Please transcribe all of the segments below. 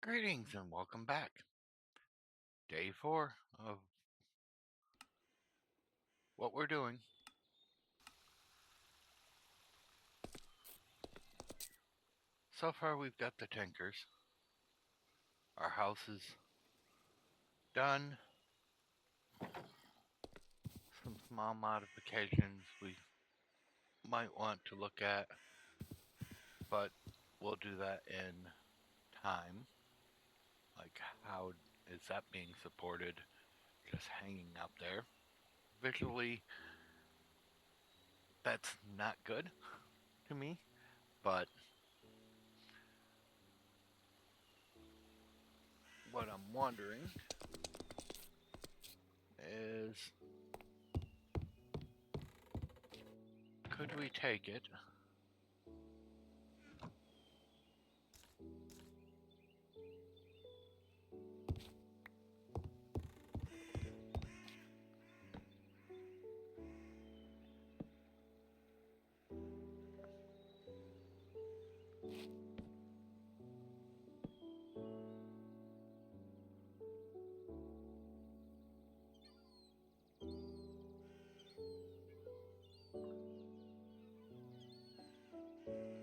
Greetings and welcome back. Day 4 of what we're doing. So far we've got the tankers. Our house is done. Some small modifications we might want to look at, but we'll do that in time. Like, how is that being supported just hanging out there? Visually, that's not good to me, but what I'm wondering is, could we take it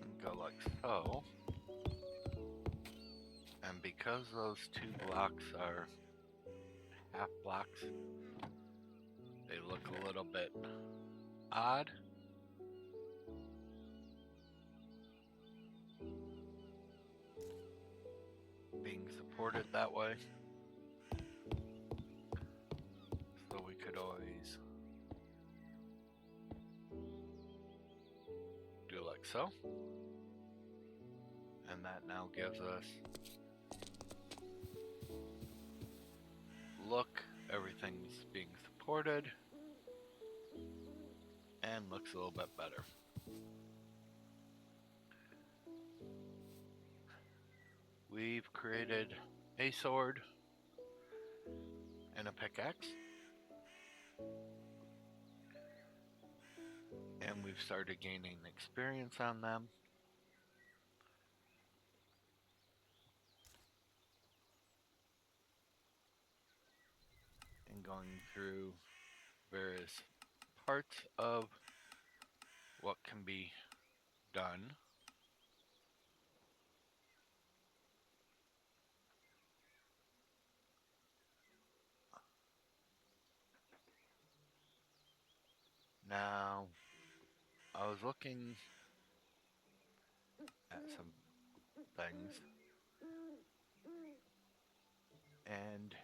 and go like so? And because those two blocks are half blocks, they look a little bit odd. Being supported that way. So we could always do like so. And that now gives us look, everything's being supported and looks a little bit better. We've created a sword and a pickaxe, and we've started gaining experience on them. And going through various parts of what can be done. Now, I was looking at some things, and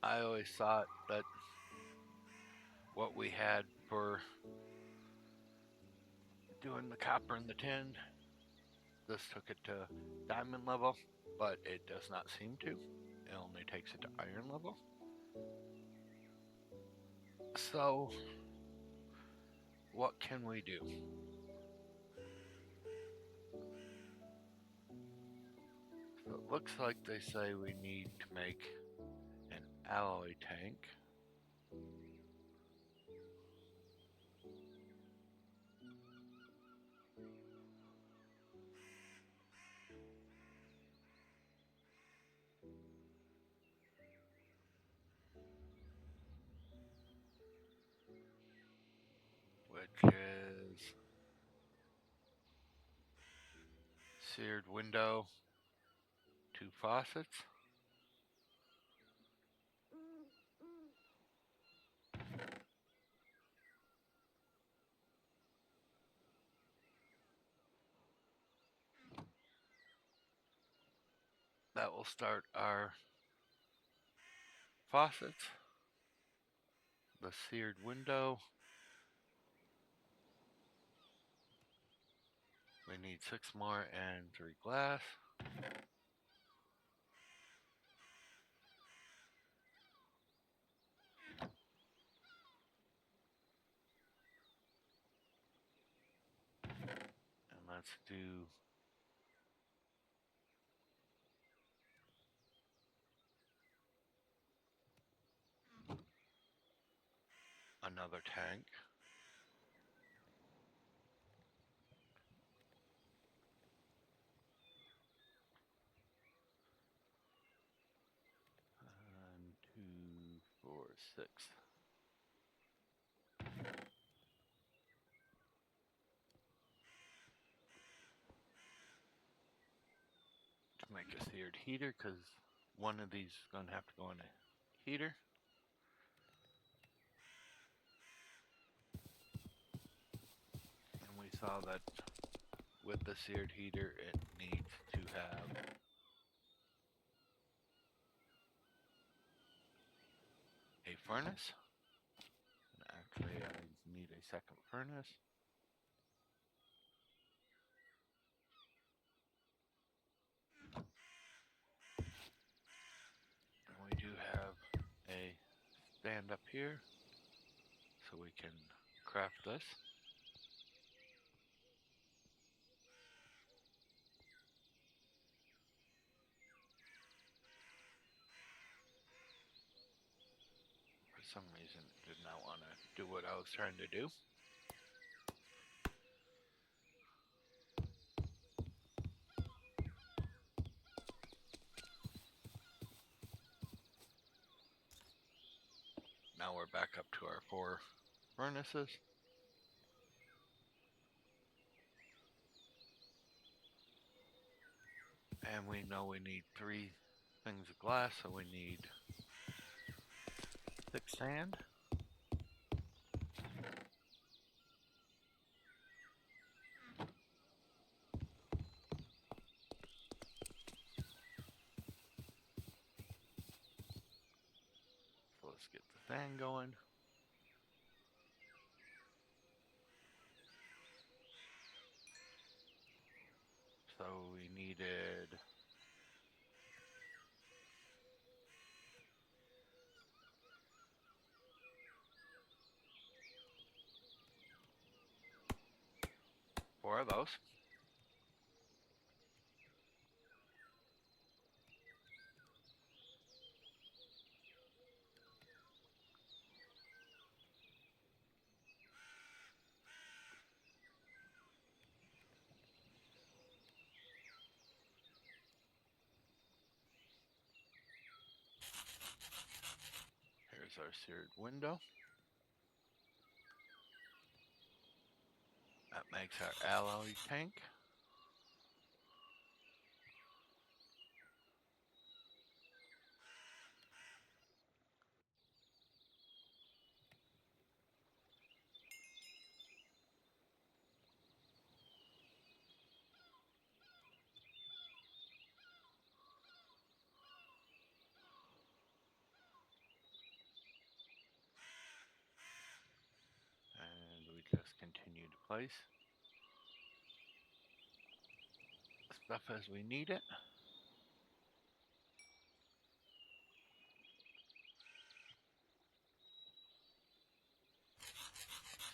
I always thought that what we had for doing the copper and the tin, this took it to diamond level, but it does not seem to. It only takes it to iron level. So, what can we do? So it looks like they say we need to make an alloy tank. Which is seared window, 2 faucets. That will start our faucets. The seared window. We need 6 more and 3 glass. And let's do another tank. 6. To make a seared heater, because one of these is going to have to go in a heater. And we saw that with the seared heater, it needs to have a furnace. And actually, I need a second furnace. And we do have a stand up here, so we can craft this. For some reason, it did not want to do what I was trying to do. Now we're back up to our 4 furnaces. And we know we need 3 things of glass, so we need 6 sand. So let's get the fan going. So we needed 4 of those. Here's our seared window. That makes our alloy tank. And we just continue to place stuff as we need it.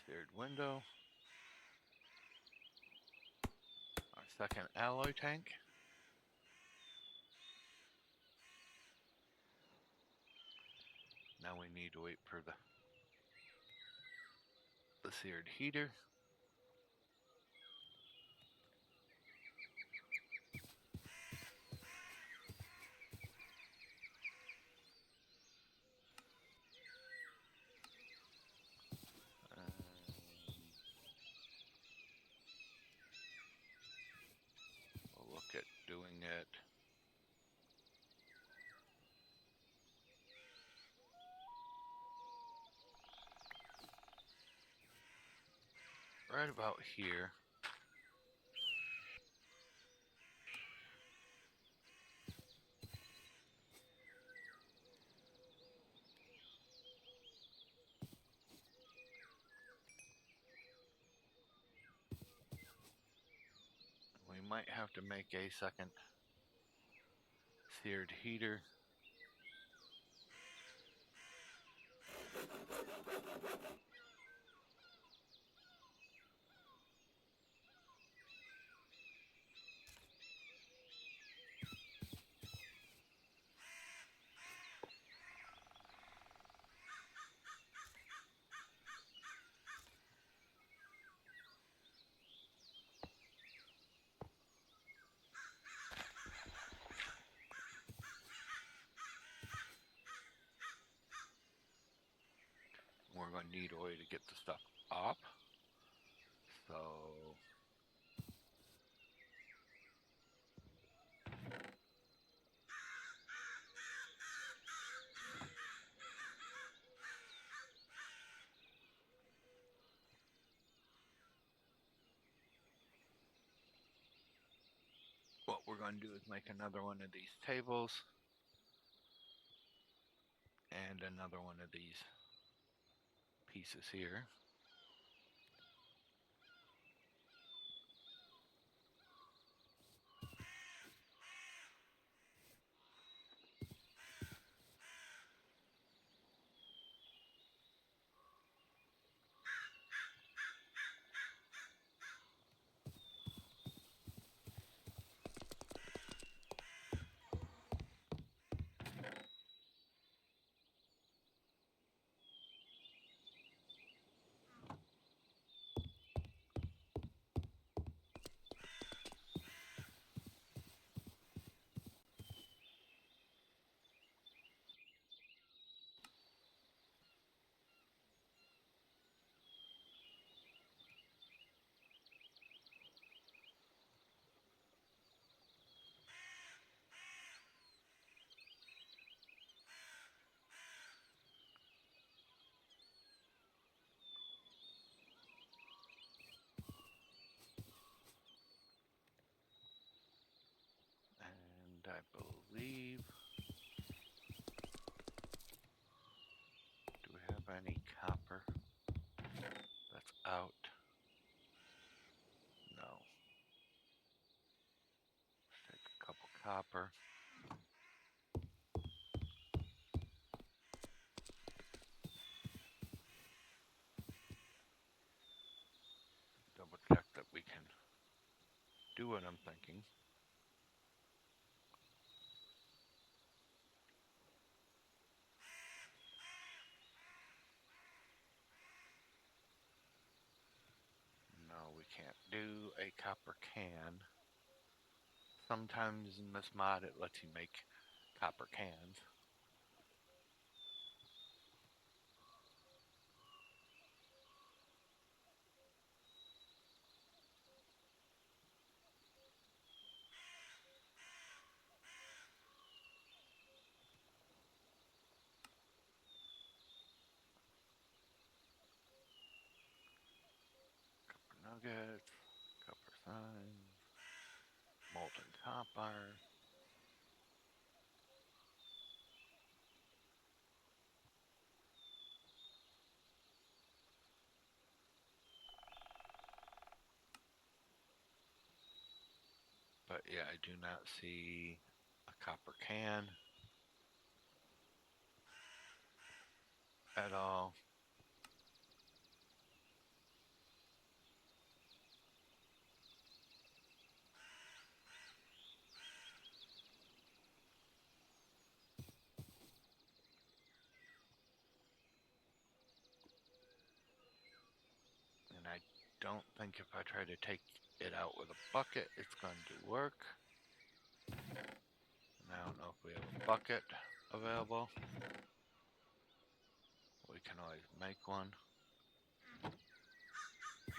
Seared window. Our second alloy tank. Now we need to wait for the seared heater. We'll look at doing it right about here. We might have to make a second seared heater. a neat way to get the stuff up. So what we're going to do is make another one of these tables and another one of these pieces here. And I believe, do we have any copper that's out? No. Let's take a couple copper. Double check that we can do what I'm thinking. No, we can't do a copper can. Sometimes in this mod it lets you make copper cans. Copper nuggets, copper signs, molten copper. But yeah, I do not see a copper can at all. And I don't think if I try to take it out with a bucket, it's going to work. And I don't know if we have a bucket available. We can always make one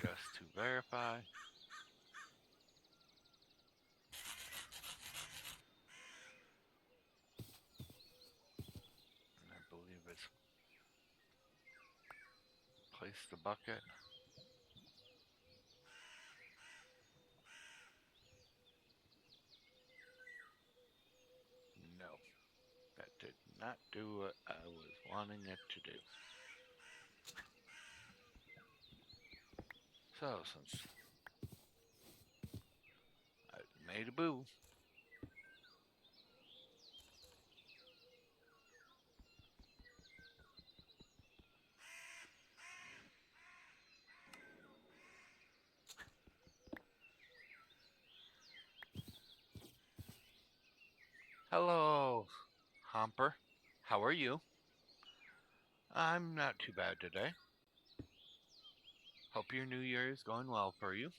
just to verify. And I believe it's place the bucket. No, that did not do what I was wanting it to do. So since I made a boo, hello, Homper. How are you? I'm not too bad today. Hope your new year is going well for you.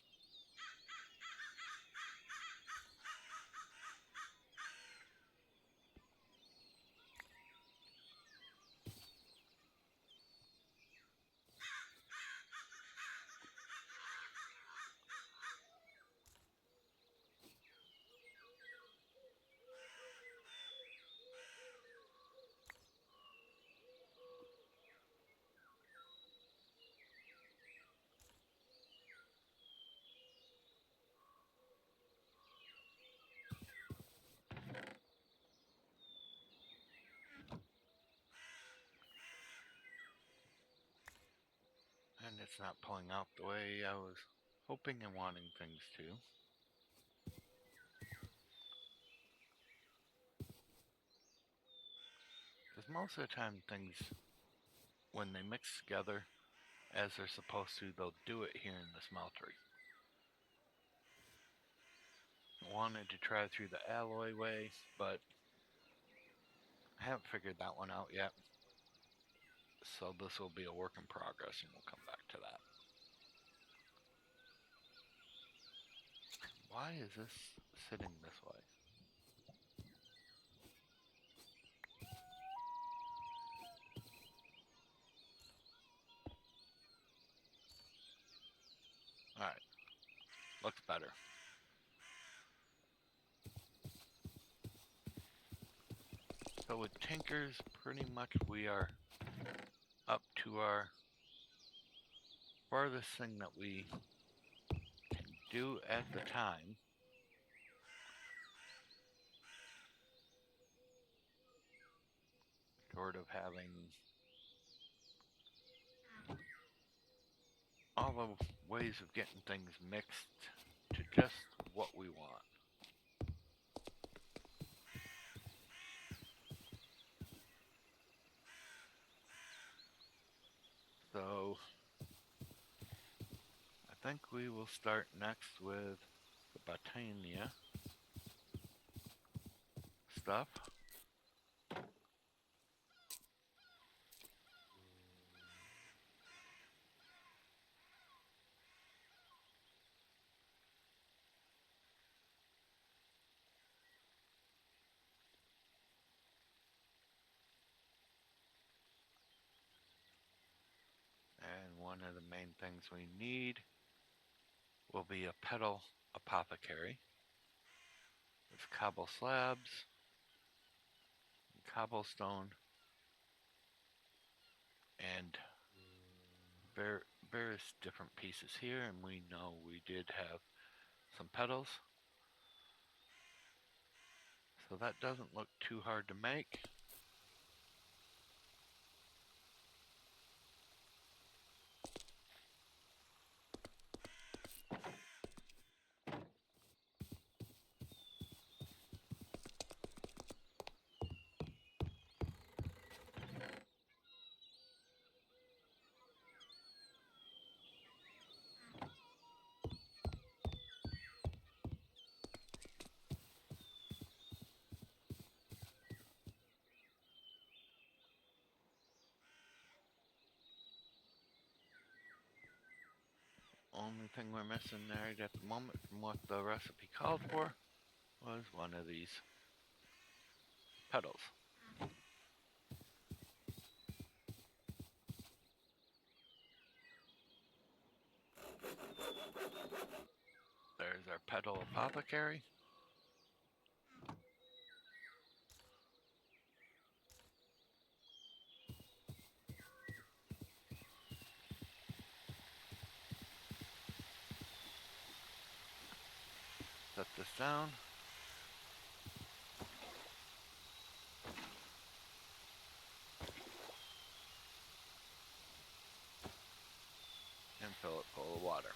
It's not pulling out the way I was hoping and wanting things to. Because most of the time things, when they mix together as they're supposed to, they'll do it here in the smeltery. I wanted to try through the alloy way, but I haven't figured that one out yet. So this will be a work in progress and we'll come back to that. Why is this sitting this way? Alright, looks better. So with Tinkers, pretty much we are up to our farthest thing that we can do at the time. Short of having all the ways of getting things mixed to just what we want. So I think we will start next with the Botania stuff. And one of the main things we need will be a petal apothecary. With cobble slabs, cobblestone, and various different pieces here, and we know we did have some petals. So that doesn't look too hard to make. Only thing we're missing there at the moment from what the recipe called for was one of these petals. There's our petal apothecary. Set this down. And fill it full of water.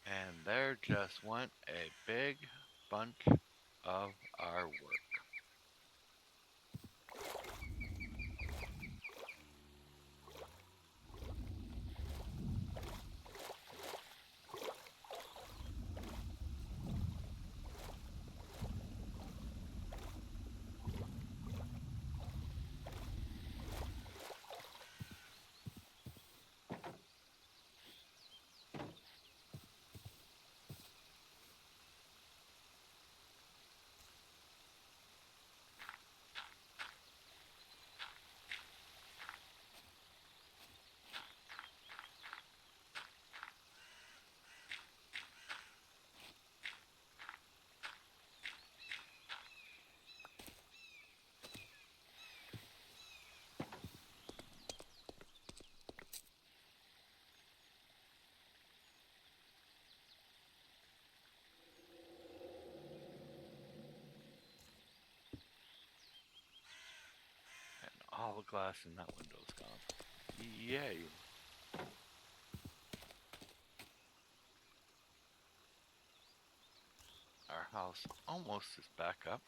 And there just went a big bunch of our work. the glass in that window's gone. Yay. Our house almost is back up.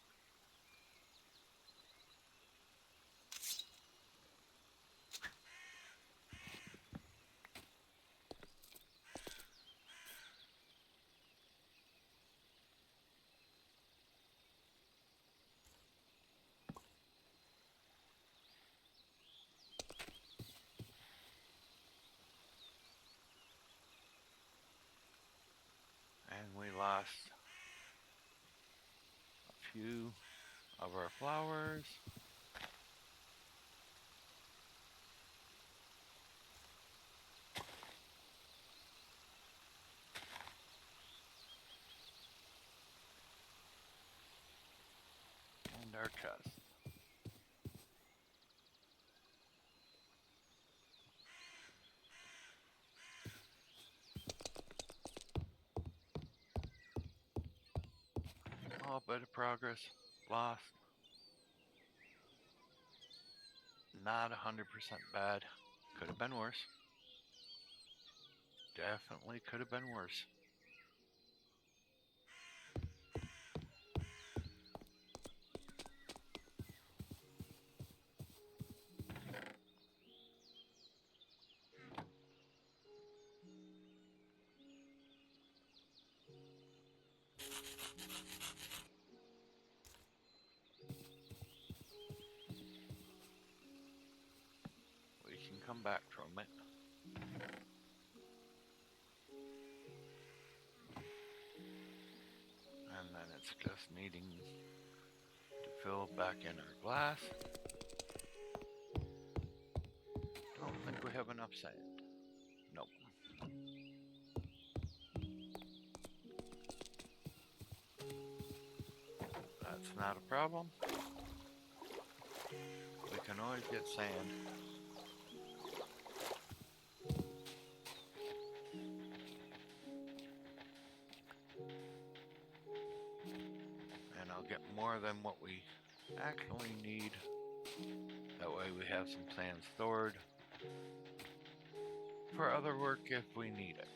And we lost a few of our flowers. And our chest. A bit of progress. Lost. Not 100% bad. Could have been worse. Definitely could have been worse. We can come back from it. And then it's just needing to fill back in our glass. Don't think we have enough sand. Nope. That's not a problem. We can always get sand. And I'll get more than what we actually need. That way we have some sand stored for other work if we need it.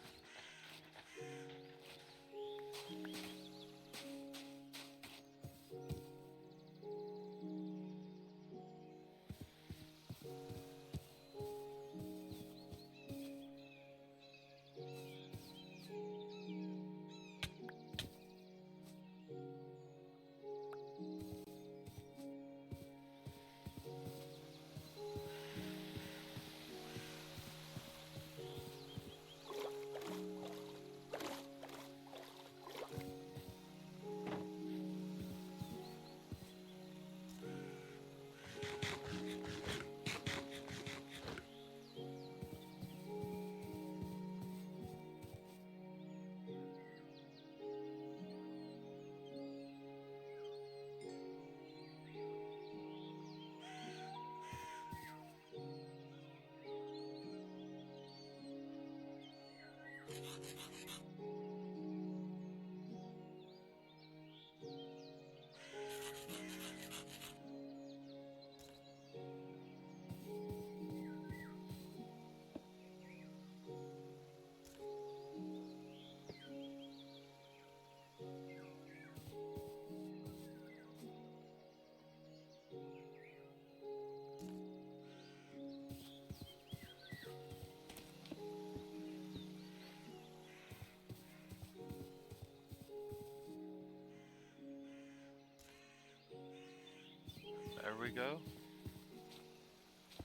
There we go.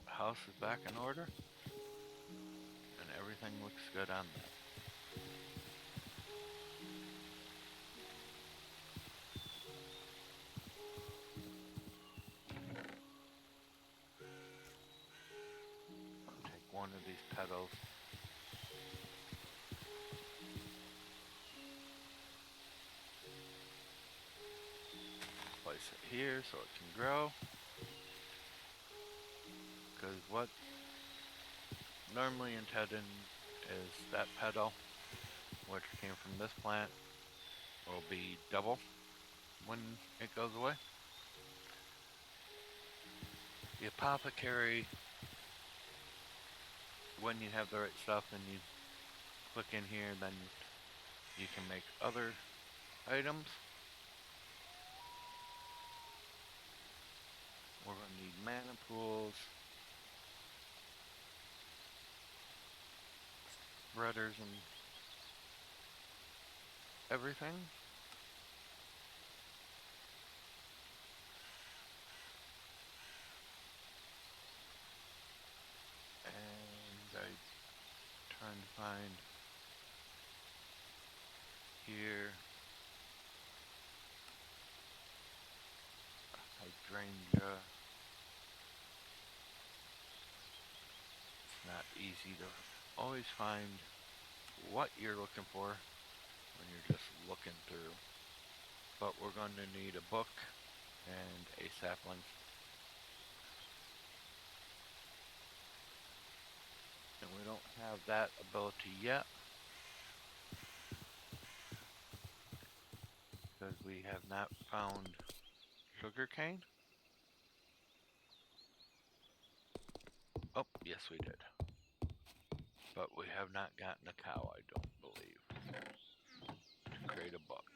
House is back in order. And everything looks good on that. I'll take one of these petals. Place it here so it can grow. Because what normally intended is that petal, which came from this plant, will be double when it goes away. the apothecary, when you have the right stuff and you click in here, then you can make other items. We're going to need mana pools, spreaders, and everything. And I'm trying to find here hydrangea. It's not easy to always find what you're looking for when you're just looking through. But we're going to need a book and a sapling. And we don't have that ability yet because we have not found sugarcane. Oh, yes we did. But we have not gotten a cow, I don't believe, to create a book.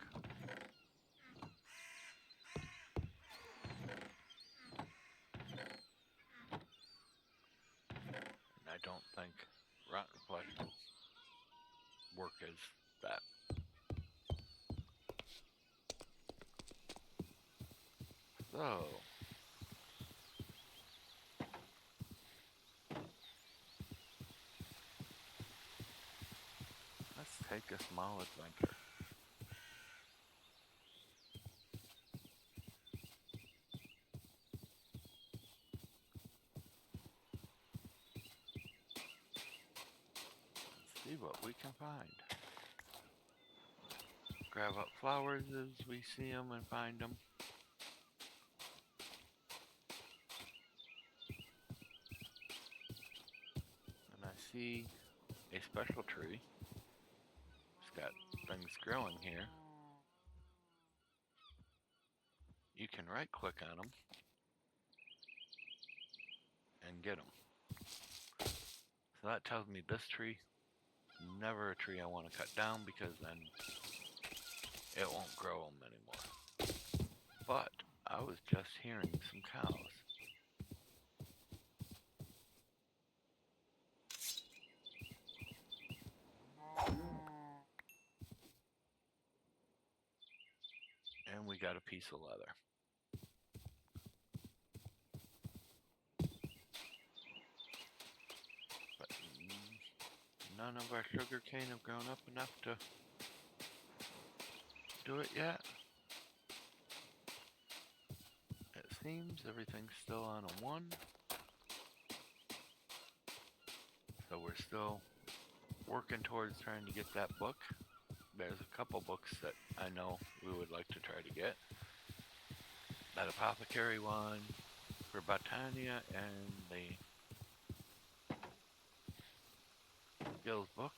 And I don't think rotten flesh will work as that. So, let's take a small adventure. Let's see what we can find. Grab up flowers as we see them and find them. And I see a special tree. It's got things growing here. You can right click on them and get them. So that tells me this tree, never a tree I want to cut down because then it won't grow them anymore. But I was just hearing some cows. And we got a piece of leather. But none of our sugar cane have grown up enough to do it yet. It seems everything's still on a 1. So we're still working towards trying to get that book. There's a couple books that I know we would like to try to get. That apothecary one for Botania and the Gills book.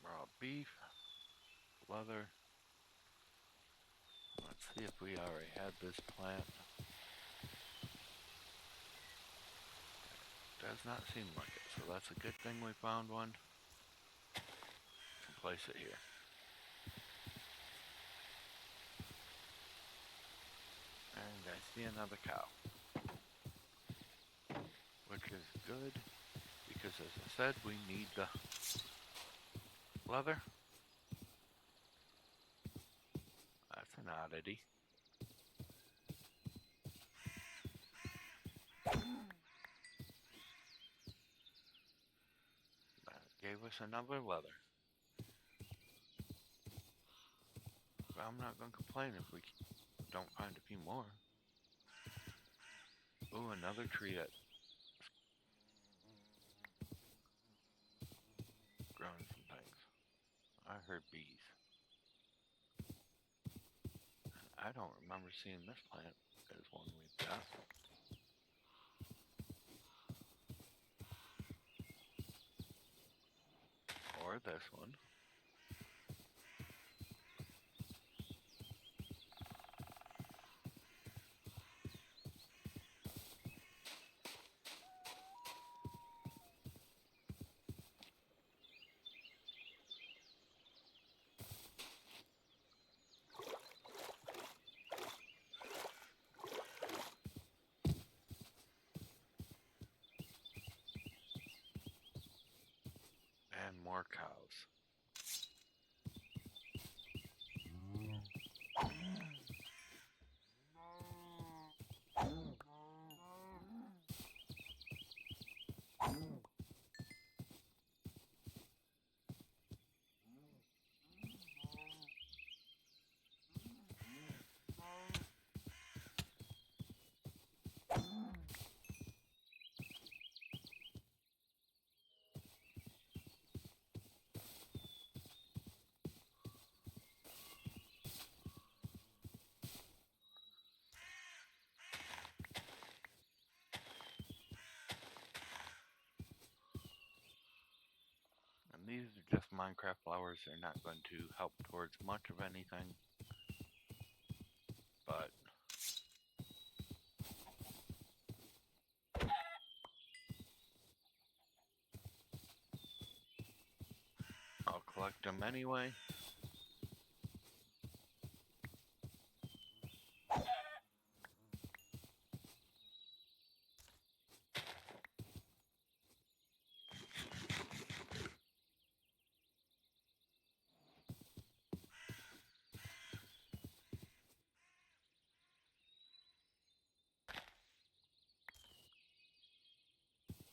Raw beef, leather. Let's see if we already had this plant. Does not seem like it, so that's a good thing we found one. Can place it here. And I see another cow, which is good because, as I said, we need the leather. That's an oddity. That gave us another leather. But I'm not going to complain if we don't find a few more. Ooh, another tree that's growing some things. I heard bees. I don't remember seeing this plant as one we've got. Or this one. And more cows. And these are just Minecraft flowers. They're not going to help towards much of anything. But I'll collect them anyway.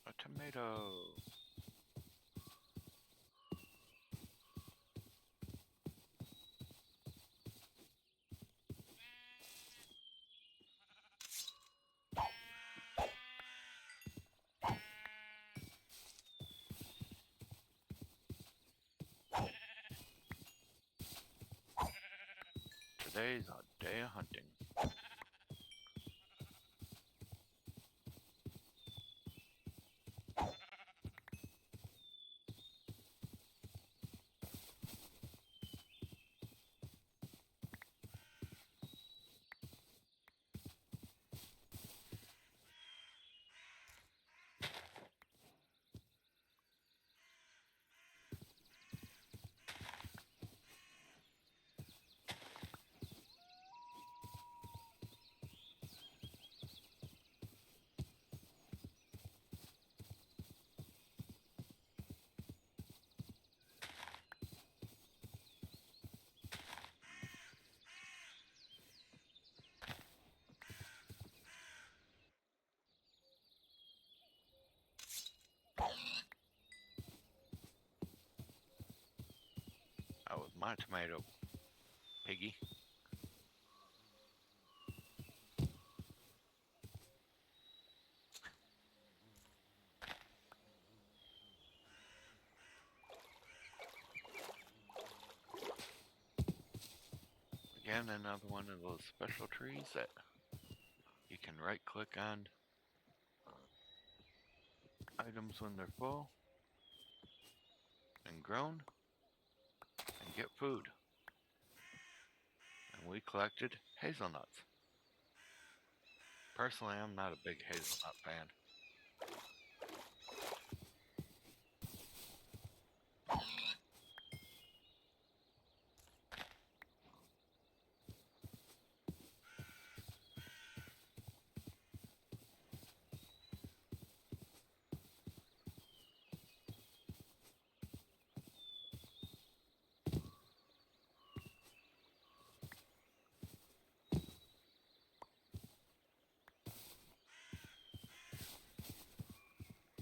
A tomato. Today's a day of hunting. That was my tomato, piggy. Again, another one of those special trees that you can right click on items when they're full and grown and get food. And we collected hazelnuts. Personally, I'm not a big hazelnut fan.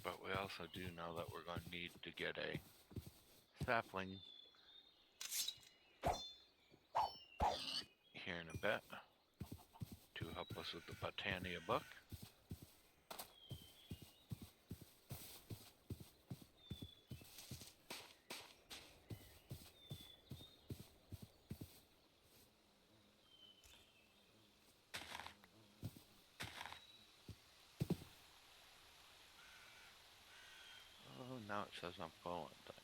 But we also do know that we're going to need to get a sapling here in a bit to help us with the Botania book. Now it says I'm pulling things.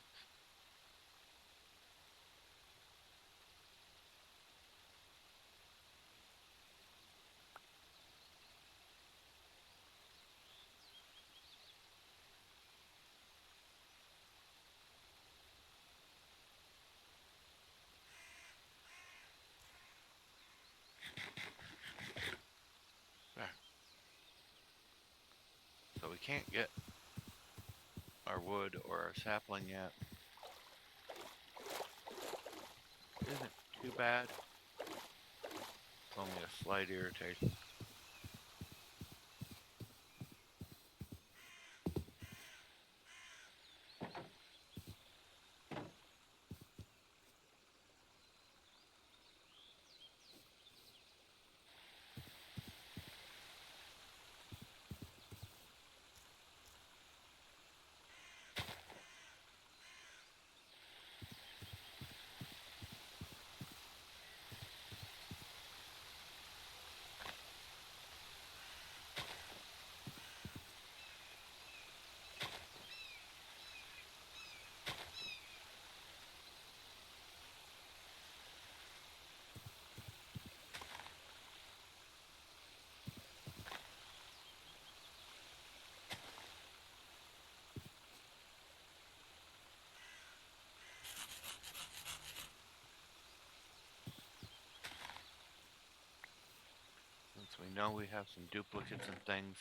There. So we can't get our wood or our sapling yet. Isn't too bad. It's only a slight irritation. Since we know we have some duplicates and things,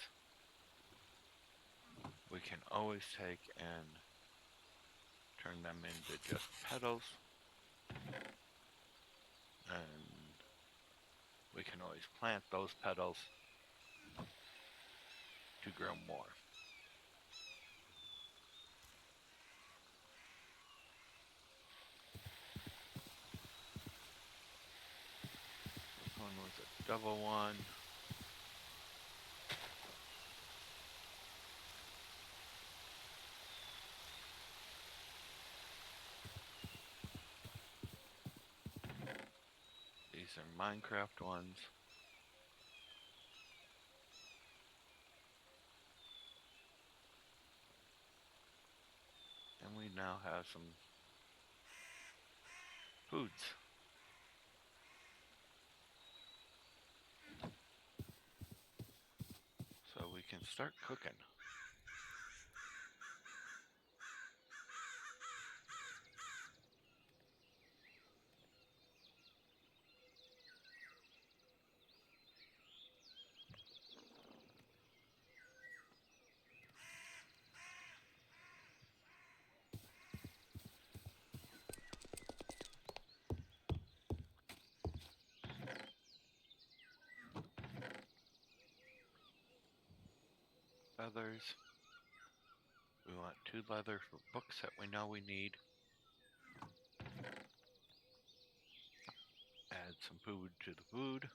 we can always take and turn them into just petals, and we can always plant those petals to grow more. This one was a double one. These are Minecraft ones. And we now have some foods. So we can start cooking. Feathers. We want 2 leather for books that we know we need. Add some food to the food.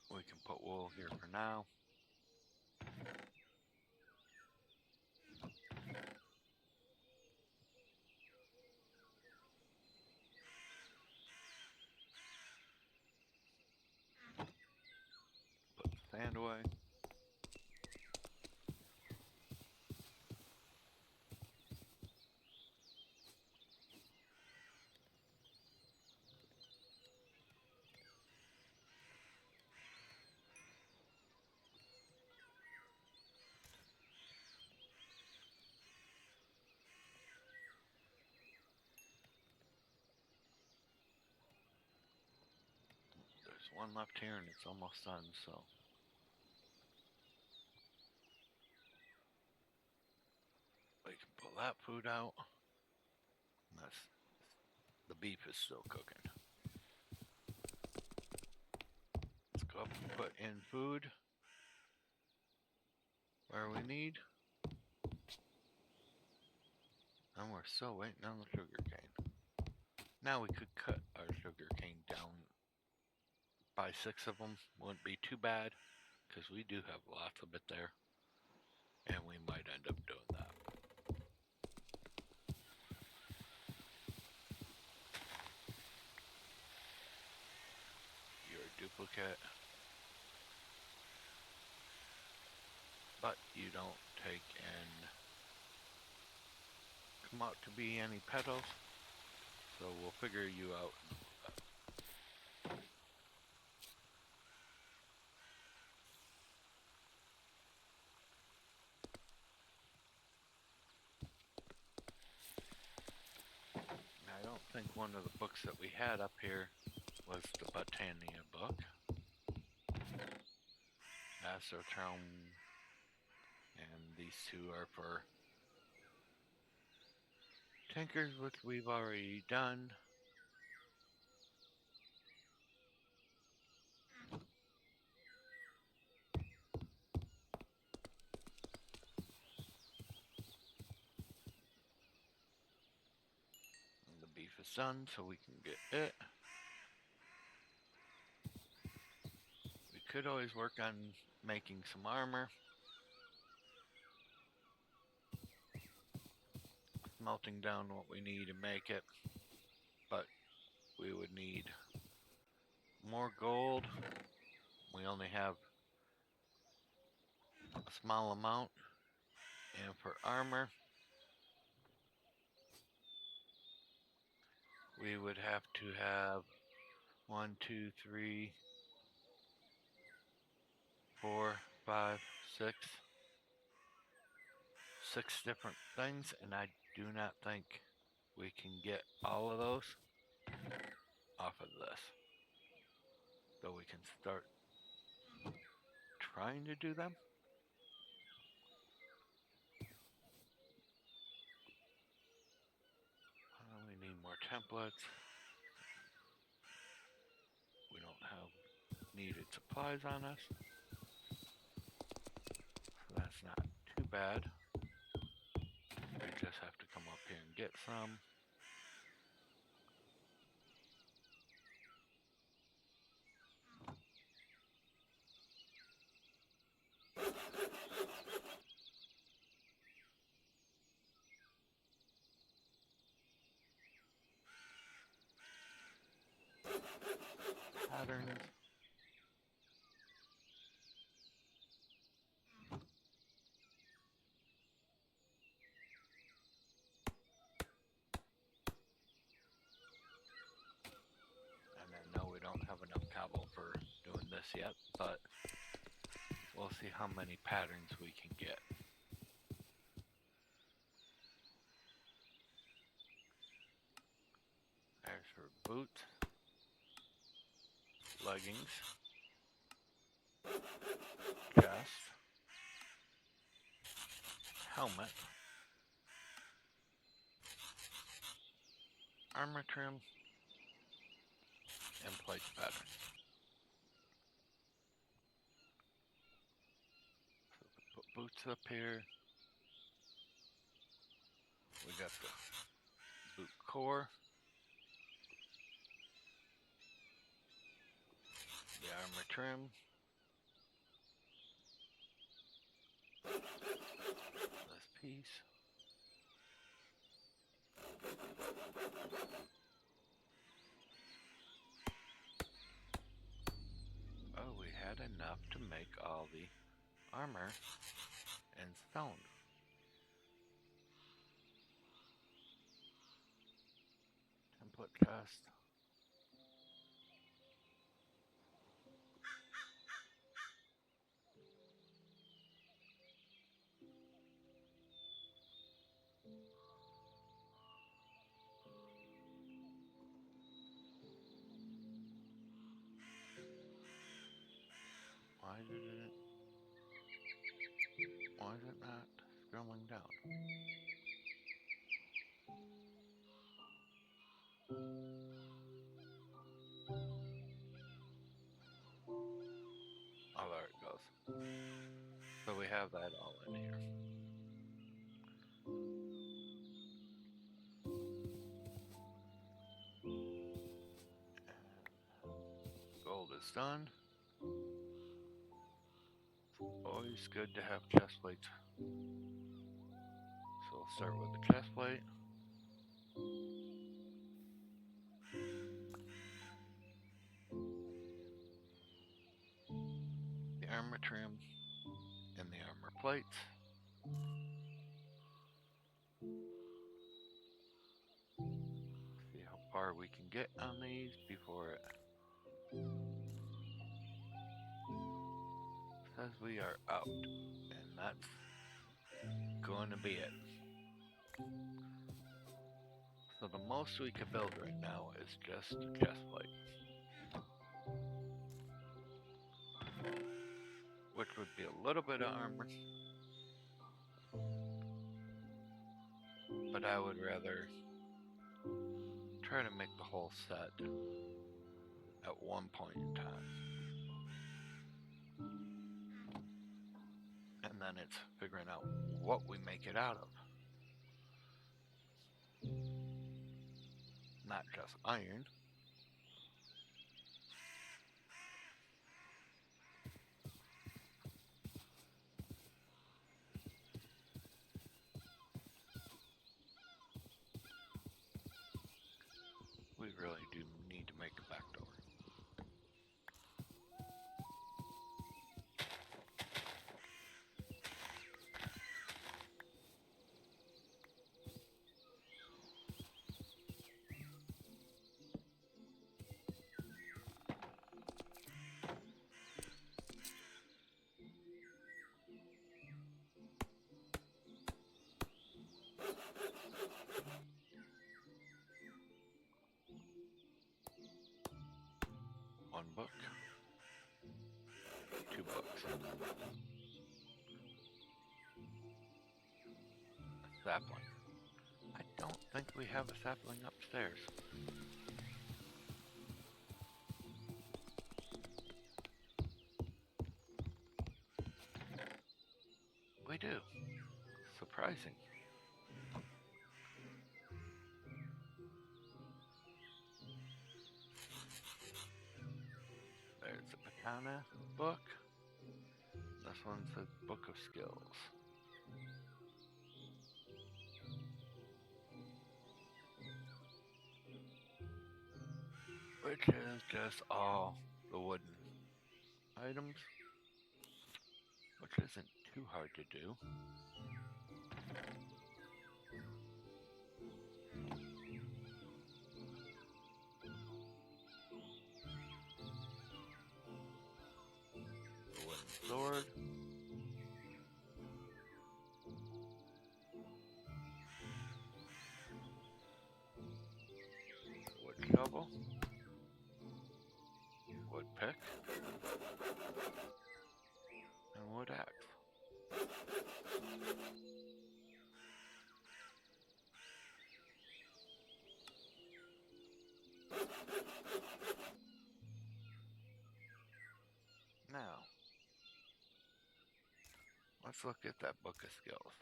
We can put wool here for now. Put the sand away. There's one left here and it's almost done, so. We can pull that food out. And that's, the beef is still cooking. Let's go up and put in food where we need. And we're still waiting on the sugar cane. Now we could cut our sugar cane down by 6 of them. Wouldn't be too bad, because we do have lots of it there. And we might end up doing that. but you don't take and come out to be any petals, so we'll figure you out. I don't think one of the books that we had up here was the Botania book. Astrotraum, and these two are for tinkers, which we've already done. And the beef is done, so we can get it. We could always work on making some armor. Melting down what we need to make it, but we would need more gold. We only have a small amount, and for armor we would have to have 1, 2, 3, 4, 5, 6 different things, and I do not think we can get all of those off of this. So we can start trying to do them. We need more templates. We don't have needed supplies on us, so that's not too bad. We just have to come up here and get some. Patterns. And I know we don't have enough cobble for doing this yet, but we'll see how many patterns we can get. There's her boots, leggings, chest, helmet, armor trim, and plate pattern. So put boots up here. We got the boot core, the armor trim, this piece, oh, we had enough to make all the armor and stone. Template chest. Why is it not scrolling down? Oh, there it goes. So we have that all in here. And gold is done. Always good to have chest plates. So we'll start with the chest plate. The armor trim and the armor armor plates. See how far we can get on these before it says we are out. And that's going to be it. So the most we can build right now is just a chest plate. Which would be a little bit of armor. But I would rather try to make the whole set at one point in time. And then it's figuring out what we make it out of. Not just iron. We really do need to make a back door. One book. 2 books. A sapling. I don't think we have a sapling upstairs. We do. Surprising. There's a Patana book. This one's a book of skills. Which is just all the wooden items. Which isn't too hard to do. The wooden sword. Wood shovel. Wood pick. And wood axe. Now, let's look at that book of skills.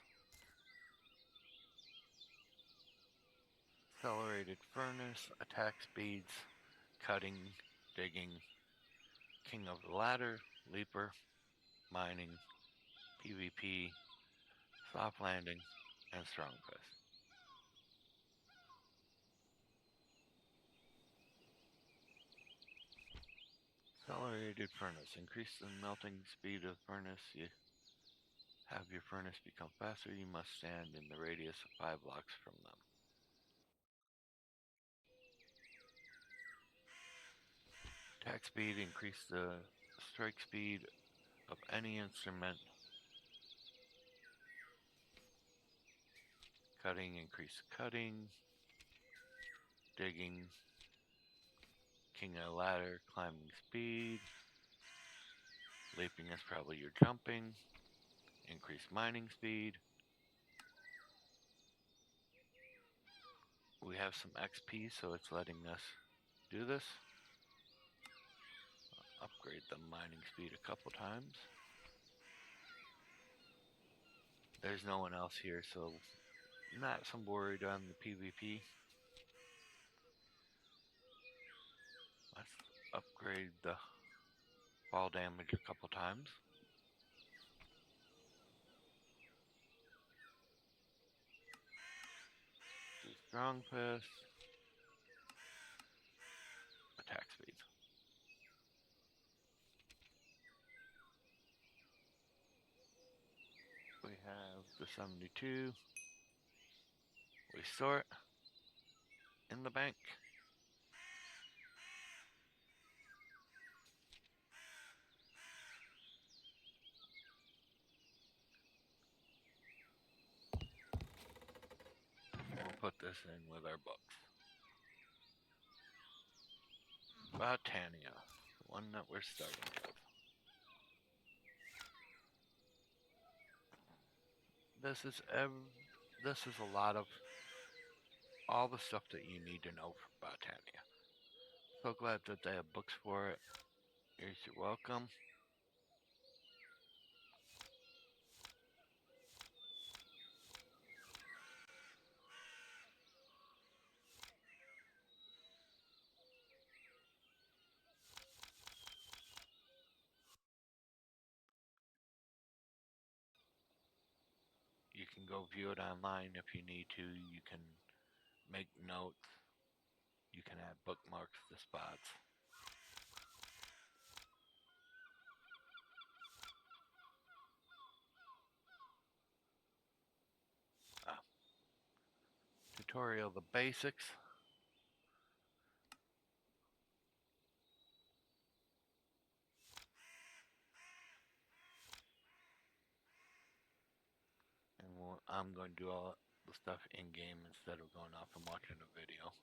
Accelerated furnace, attack speeds, cutting, digging, king of the ladder, leaper, mining, PvP, soft landing, and strong fist. Accelerated furnace. Increase the melting speed of the furnace. You have your furnace become faster. You must stand in the radius of 5 blocks from them. Attack speed. Increase the strike speed of any instrument. Cutting. Increase cutting. Digging. King of the ladder. Climbing speed. Leaping is probably your jumping. Increase mining speed. We have some XP, so it's letting us do this. Upgrade the mining speed a couple times. There's no one else here, so not so worried on the PvP. Let's upgrade the fall damage a couple times. Do strong fist. Attack speed. We have the 72. We store it in the bank. We'll put this in with our books. Botania, the one that we're starting with. This is a lot of all the stuff that you need to know for Botania. So glad that they have books for it. Here's your welcome. You can go view it online if you need to. You can make notes. You can add bookmarks to spots. Tutorial the basics. And I'm going to do all the stuff in game instead of going off and watching a video.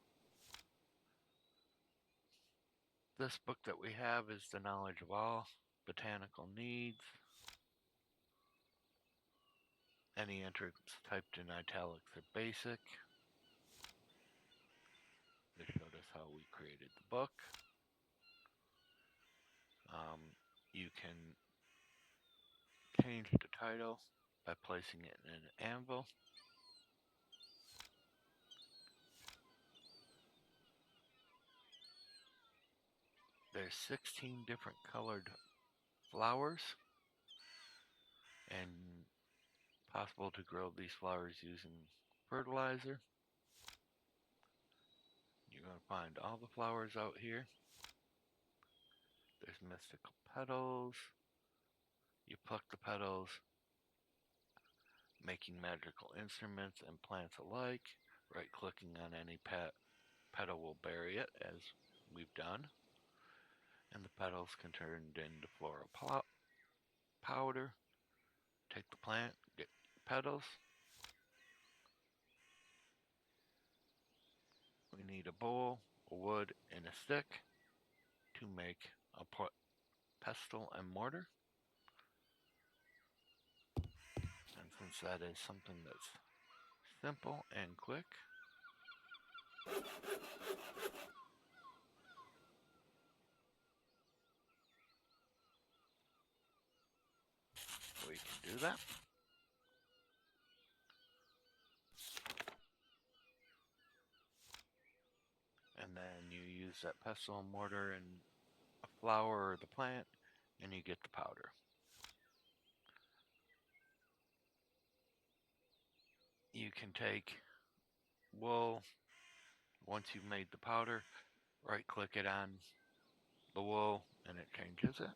This book that we have is The Knowledge of All Botanical Needs. Any entrance typed in italics are basic. They showed us how we created the book. You can change the title by placing it in an anvil. There's 16 different colored flowers, and possible to grow these flowers using fertilizer. You're going to find all the flowers out here. There's mystical petals. You pluck the petals, making magical instruments and plants alike. Right clicking on any petal will bury it, as we've done. And the petals can turn into floral powder. Take the plant, get petals. We need a bowl, a wood, and a stick to make a pestle and mortar. And since that is something that's simple and quick, we can do that. And then you use that pestle and mortar and a flower or the plant, and you get the powder. You can take wool. Once you've made the powder, right click it on the wool and it changes it.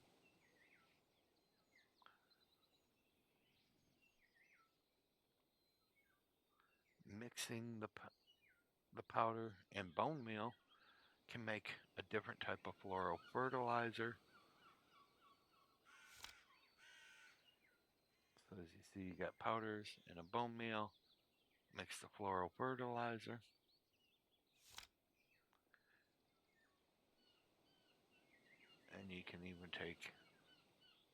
Mixing the powder and bone meal can make a different type of floral fertilizer. So as you see, you got powders and a bone meal. Mix the floral fertilizer. And you can even take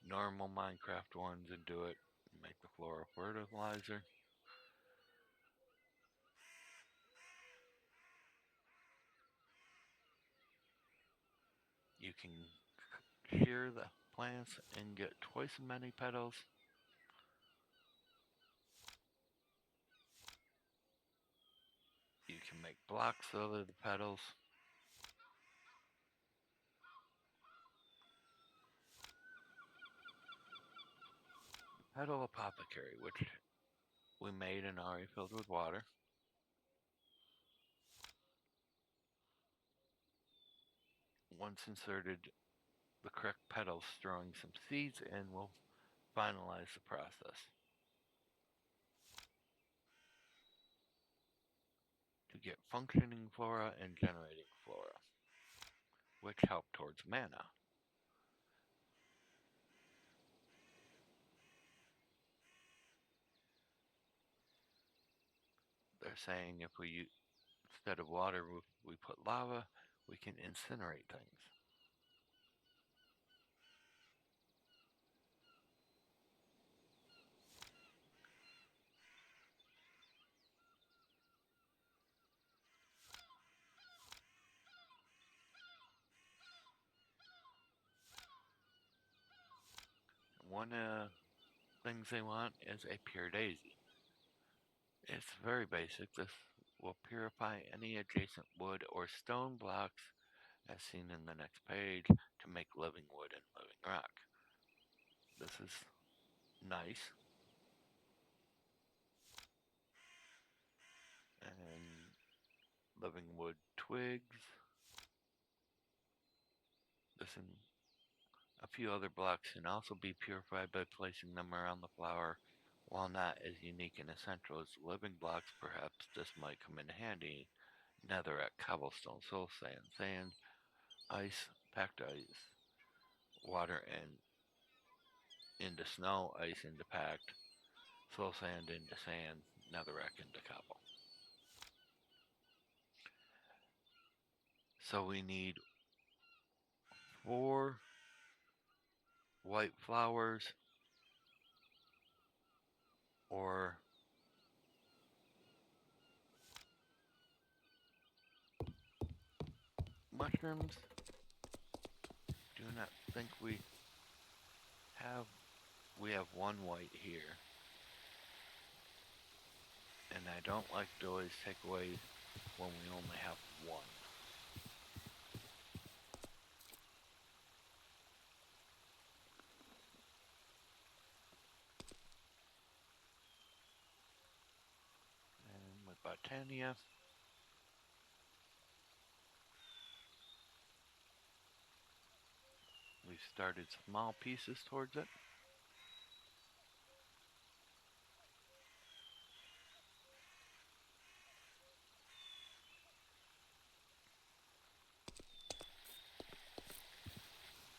normal Minecraft ones and do it. Make the floral fertilizer. You can shear the plants and get twice as many petals. You can make blocks out of the petals. The petal apothecary, which we made and already filled with water. Once inserted, the correct petals, throwing some seeds in will finalize the process. get functioning flora and generating flora, which help towards mana. They're saying if we, instead of water, we put lava, we can incinerate things. One things they want is a pure daisy. It's very basic. This will purify any adjacent wood or stone blocks as seen in the next page to make living wood and living rock. This is nice. And living wood twigs. This and a few other blocks can also be purified by placing them around the flower. While not as unique and essential as living blocks, perhaps this might come in handy. Netherrack, cobblestone, soul sand, sand, ice, packed ice, water and into snow, ice into packed, soul sand into sand, netherrack into cobble. So we need 4 white flowers or mushrooms. Do not think we have 1 white here. And I don't like to always take away when we only have 1. And with Botania, we started small pieces towards it.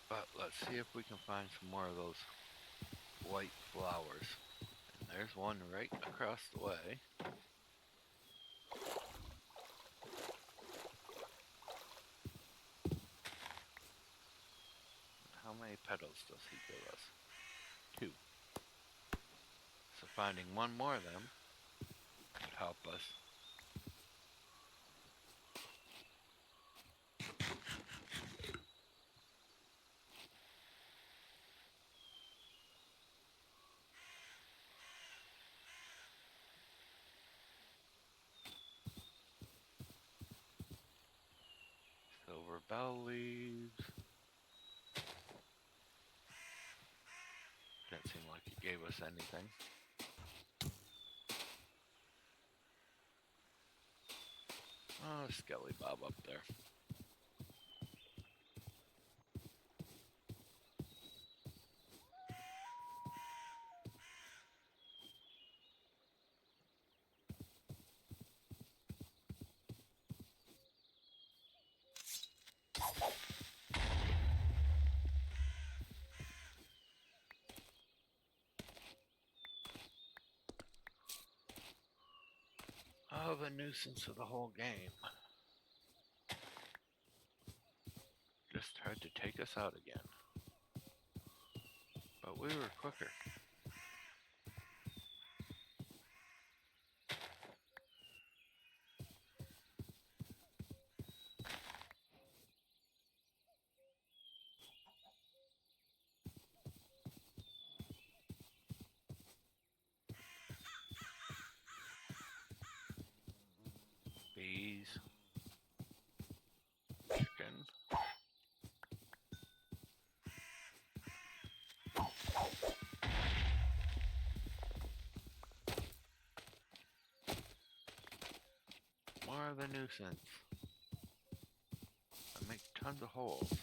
But let's see if we can find some more of those white flowers. And there's one right across the way. How many petals does he give us? 2. So finding 1 more of them would help us. Silver bell leaves. Didn't seem like it gave us anything. Oh, Skelly Bob up there. Oh, the nuisance of the whole game. Just tried to take us out again. But we were quicker. Bees. Chicken. More of the nuisance. I make tons of holes.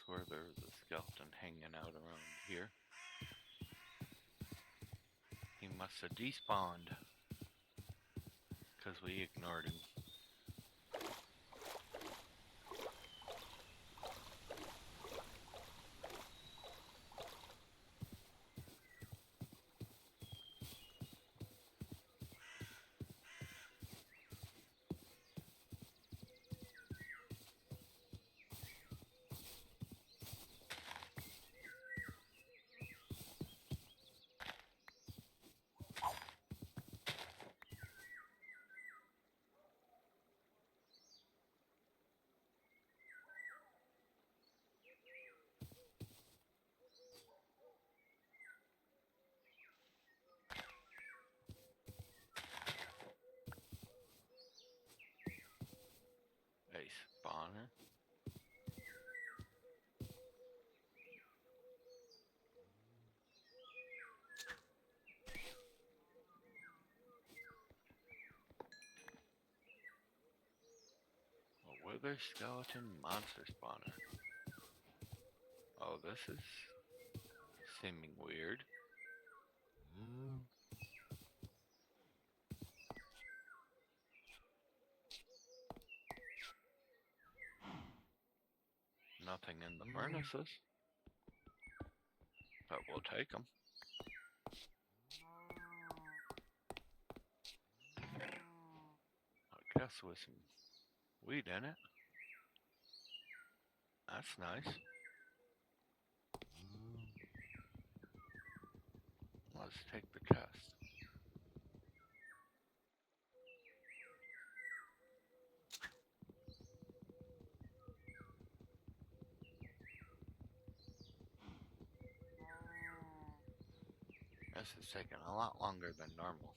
swear there was a skeleton hanging out around here. He must have despawned because we ignored him. A spawner. A wither skeleton monster spawner. Oh, this is seeming weird. Nothing in the furnaces, but we'll take them. I guess with some wheat in it. That's nice. Let's take the chest. This is taking a lot longer than normal.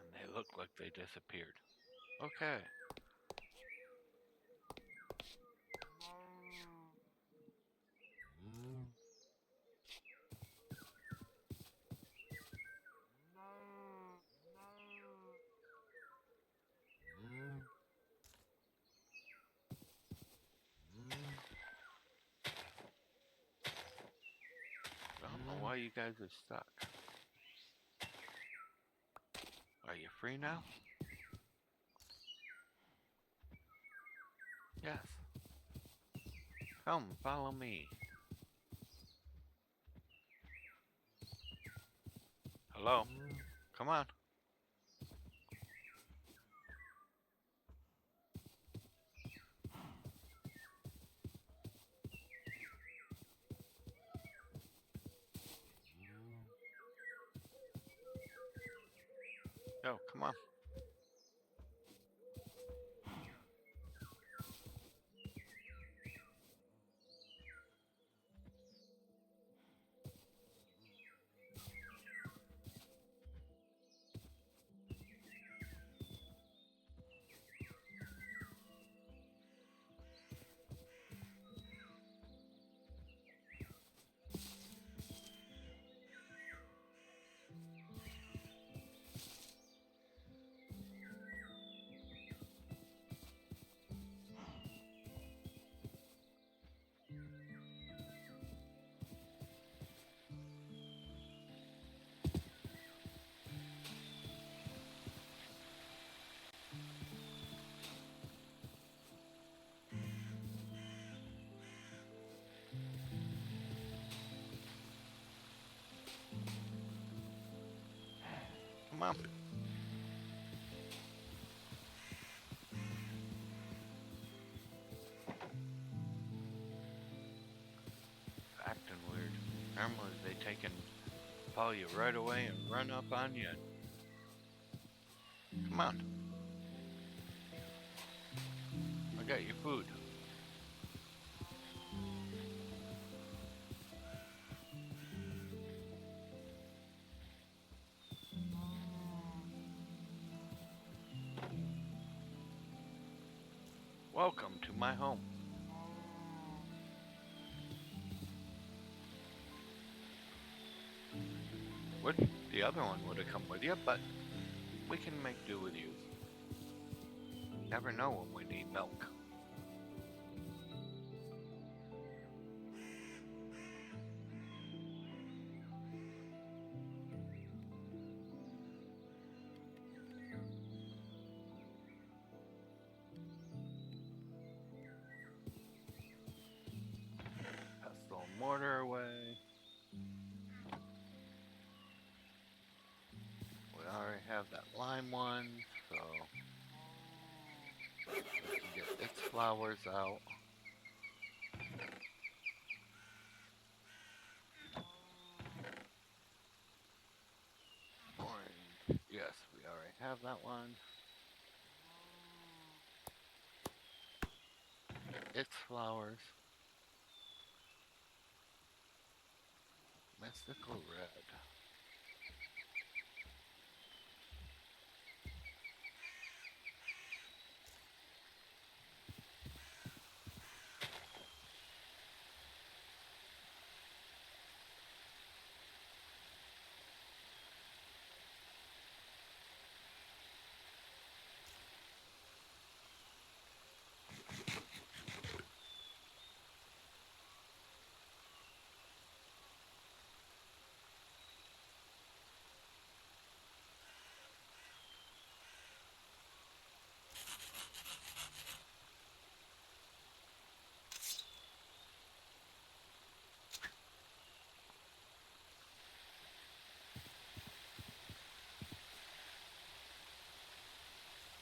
And they look like they disappeared. Okay. I don't know why you guys are stuck. Are you free now? Yes. Come, follow me. Hello? Come on. Yo, come on. Come on. Acting weird. Normally they take and follow you right away and run up on you. Come on. I got your food. Welcome to my home. Which the other one would have come with you, but we can make do with you. Never know when we need milk. Pestle and mortar away. We already have that lime one, so we can get its flowers out. Orange, yes, we already have that one. Its flowers. Mystical red.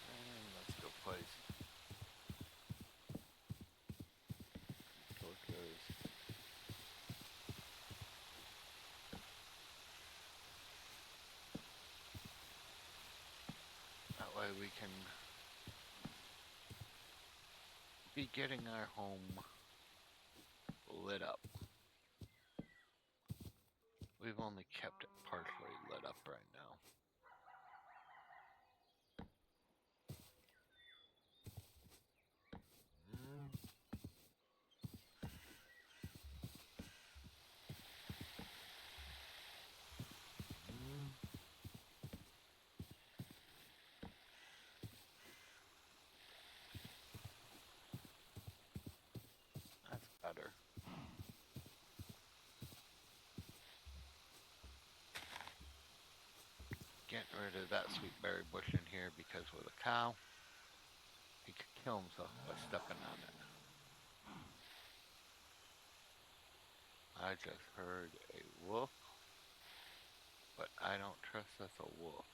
And let's go place torches. That way we can be getting our home lit up. We've only kept it partially lit up right now. That's better. Getting rid of that sweet berry bush in here because with a cow, he could kill himself by stepping on it. I just heard a wolf, but I don't trust that's a wolf.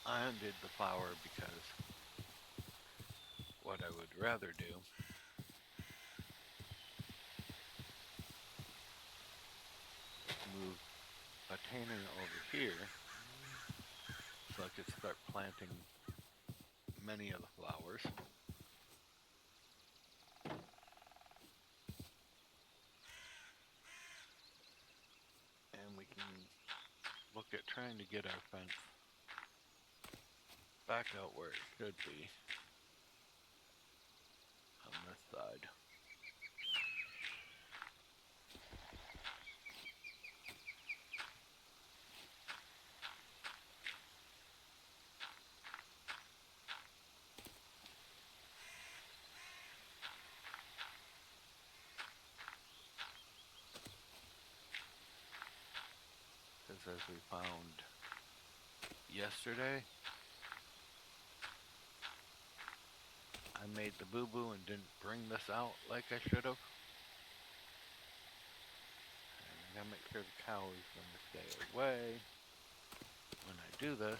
I undid the flower because what I would rather do is move a container over here so I could start planting many of the flowers. And we can look at trying to get our fence back out where it should be on this side. Because as we found yesterday, I made the boo-boo and didn't bring this out like I should have. gotta make sure the cow is gonna stay away when I do this.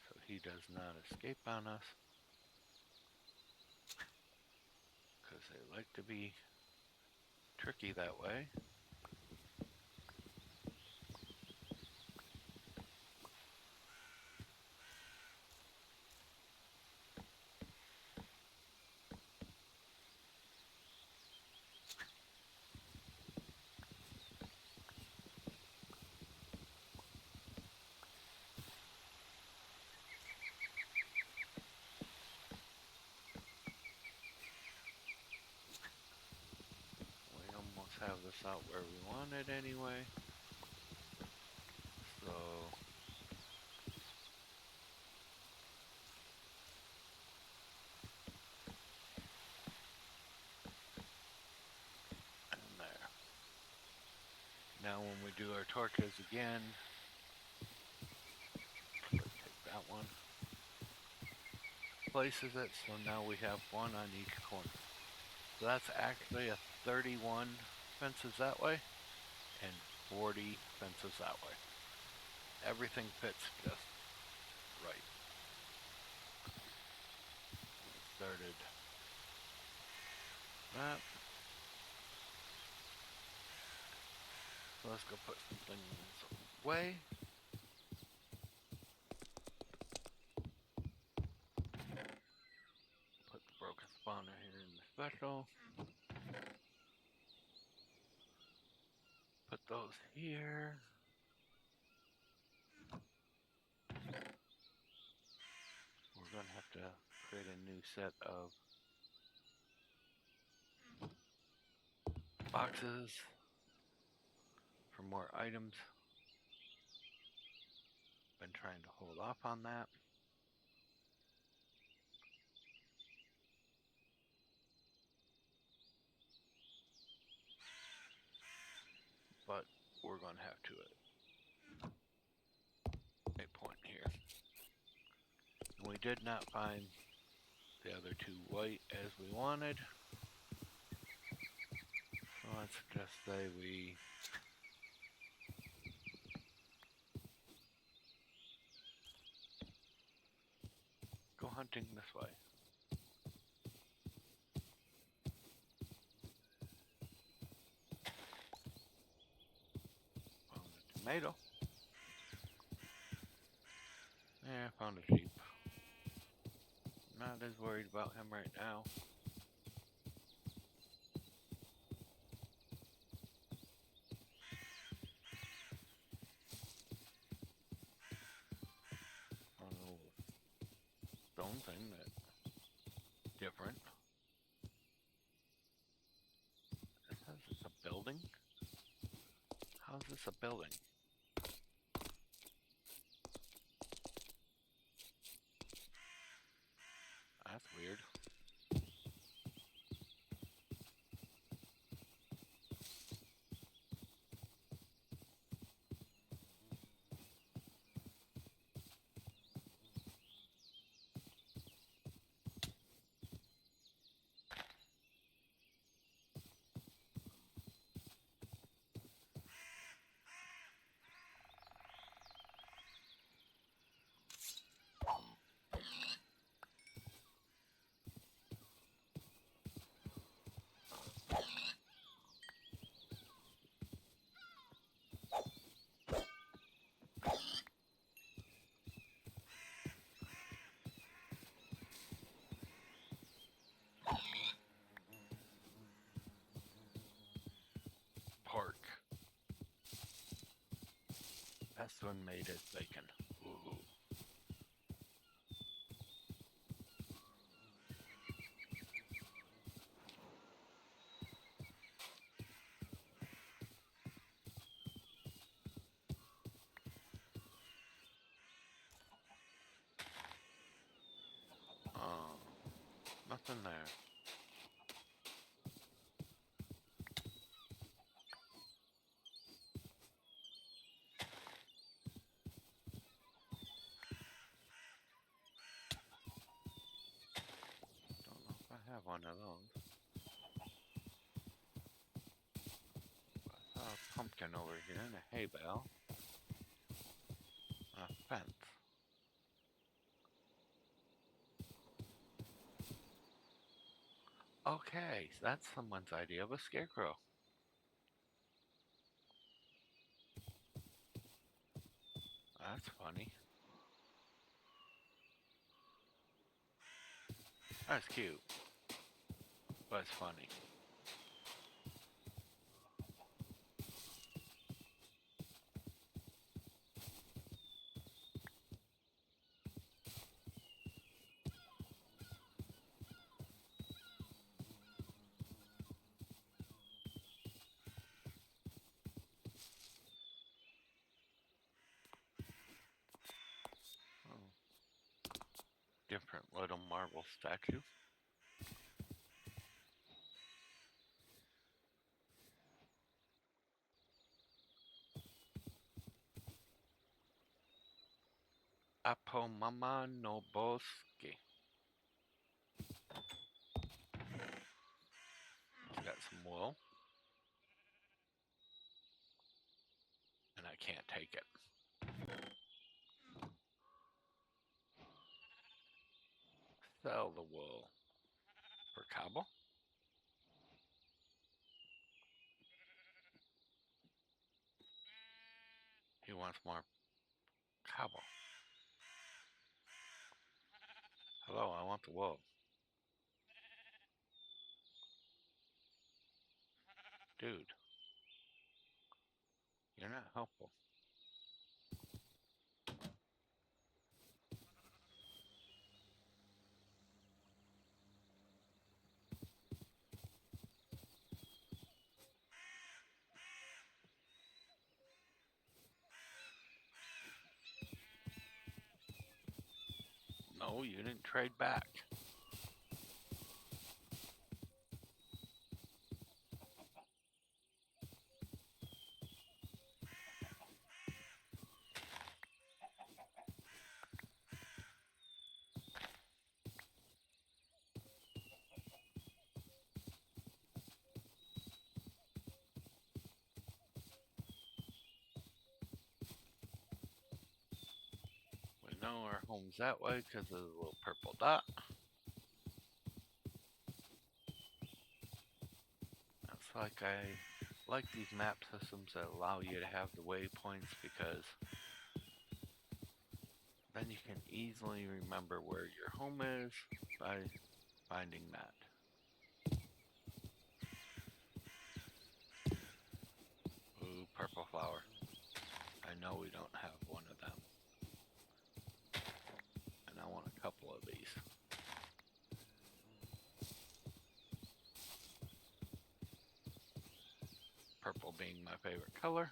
So he does not escape on us. Because they like to be tricky that way. We almost have this out where we want it anyway. So and there. Now when we do our torches again, let's take that one. Places it, so now we have one on each corner. So that's actually a 31 fences that way and 40 fences that way. Everything fits just right. Started that. So let's go put some things away. Put the broken spawner here in the special. Put those here. We're gonna have to create a new set of boxes for more items. Been trying to hold off on that. But we're gonna have to at a point here. And we did not find the other two white as we wanted. So let's just say we go hunting this way. Found a tomato. Yeah, found a sheep. Not as worried about him right now. Found a little stone thing that's different. It says it's a building. How's this a building? That's weird. Pork. That's one made as bacon. Ooh. Nothing there. one of those. I saw a pumpkin over here and a hay bale. A fence. Okay, so that's someone's idea of a scarecrow. That's funny. That's cute. But it's funny. Oh. Different little marble statue. Apomama Noboski. Got some wool. And I can't take it. Sell the wool for cobble. He wants more cobble. Hello, I want the wool. Dude, you're not helpful. No, you didn't trade back. We know our home's that way because of the little purple dot. That's like I like these map systems that allow you to have the waypoints because then you can easily remember where your home is by finding that. Ooh, purple flower. I know we don't have one of them. And I want a couple of these. Purple being my favorite color.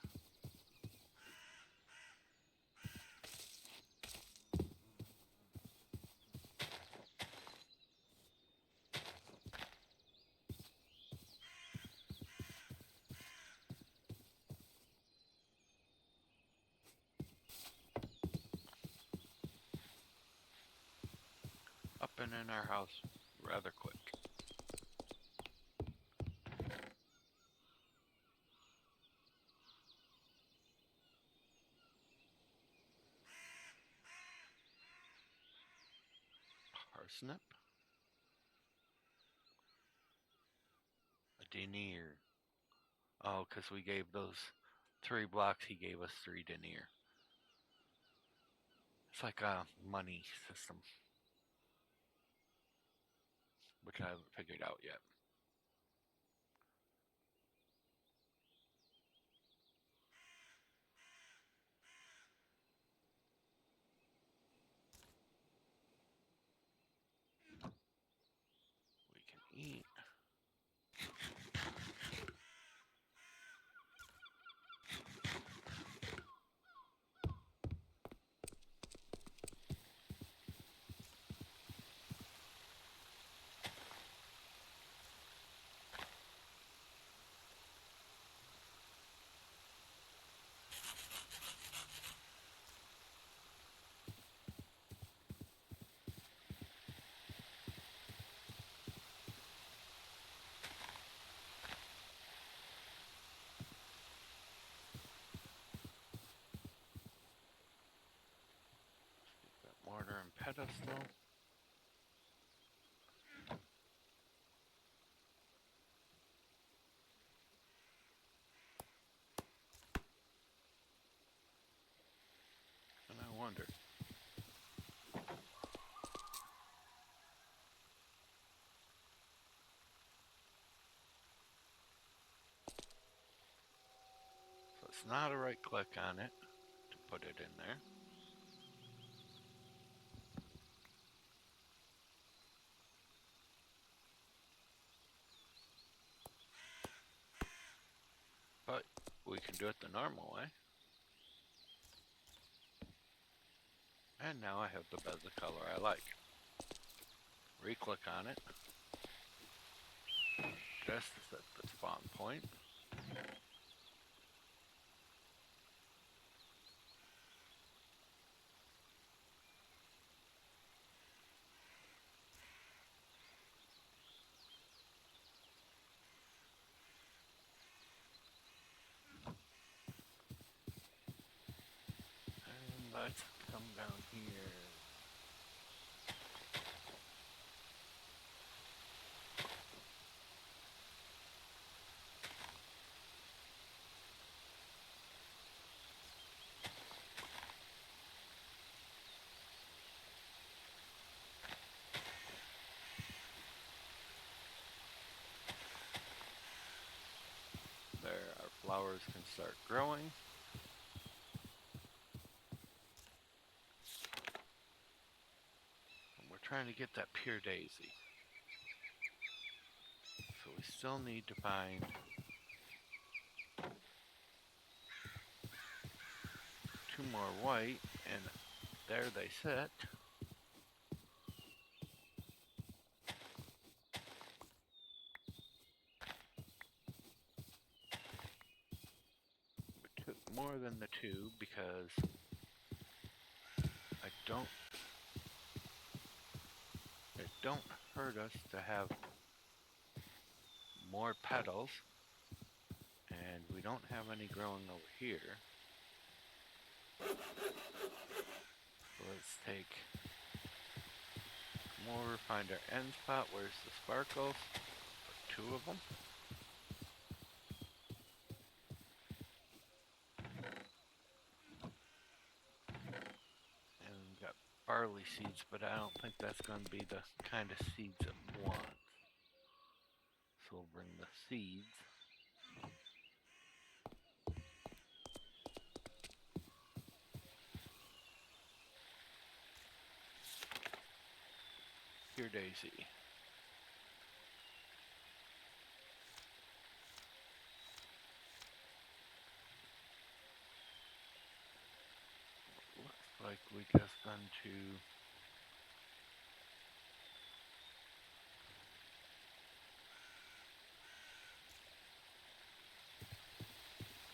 Up and in our house rather quick. Parsnip. A denier. Oh, because we gave those 3 blocks, he gave us 3 denier. It's like a money system, which I haven't figured out yet. We can eat. pedestal. And I wonder. So it's not a right click on it to put it in there. But we can do it the normal way. And now I have the bezel color I like. Re-click on it. Just at the spawn point. And let's come down here. There, our flowers can start growing. And we're trying to get that pure daisy. So we still need to find 2 more white, and there they sit. We took more than the 2 because it don't hurt us to have more petals, and we don't have any growing over here. So let's take more, find our end spot. Where's the sparkles? Put 2 of them. And we've got barley seeds, but I don't think that's going to be the kind of seeds it wants. So we'll bring the seeds. Here, Daisy. Looks like we just gone to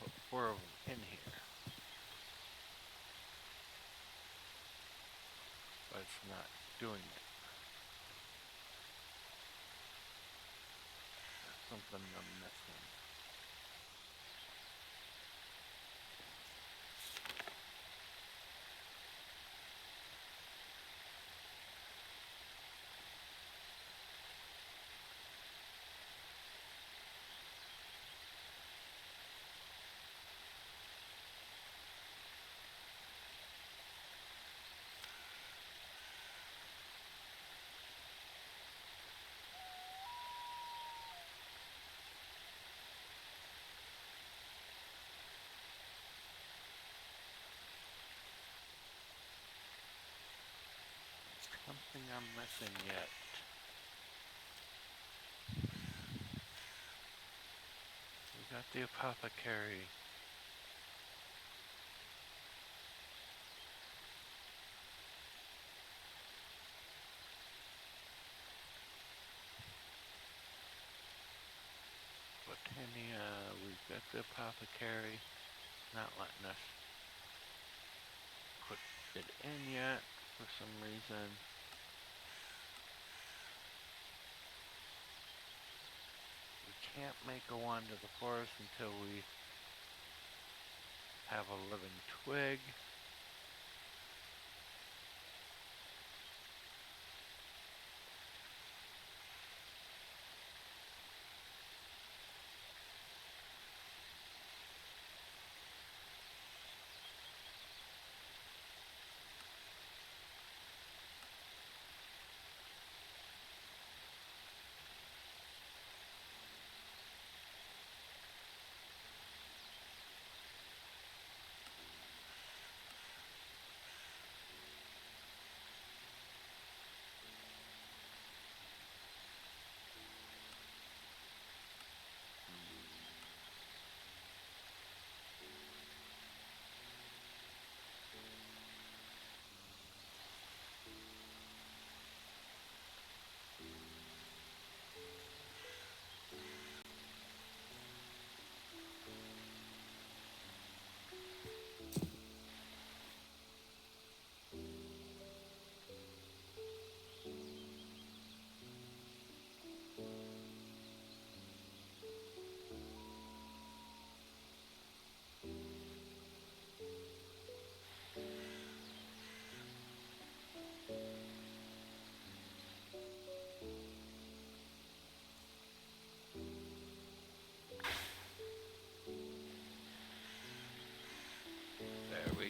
put 4 of them in here. But it's not doing it. There's something I'm missing. Something I'm missing yet. We got the apothecary. Botania, we've got the apothecary. Not letting us put it in yet for some reason. We can't make a wand of the forest until we have a living twig.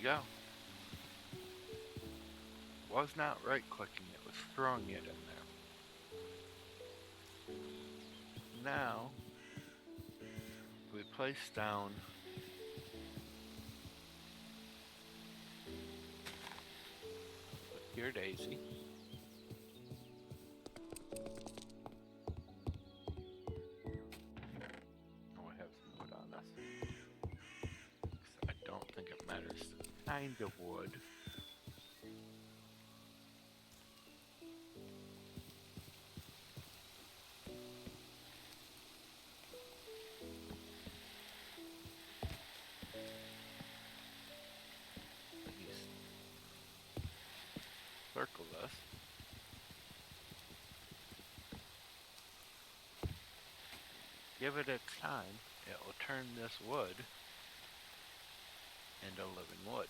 you go. Was not right clicking, it was throwing it in there. Now, we place down your daisy. Oh, we have some wood on this. I don't think it matters the kind of wood. Circle this. Give it its time, it will turn this wood into living wood.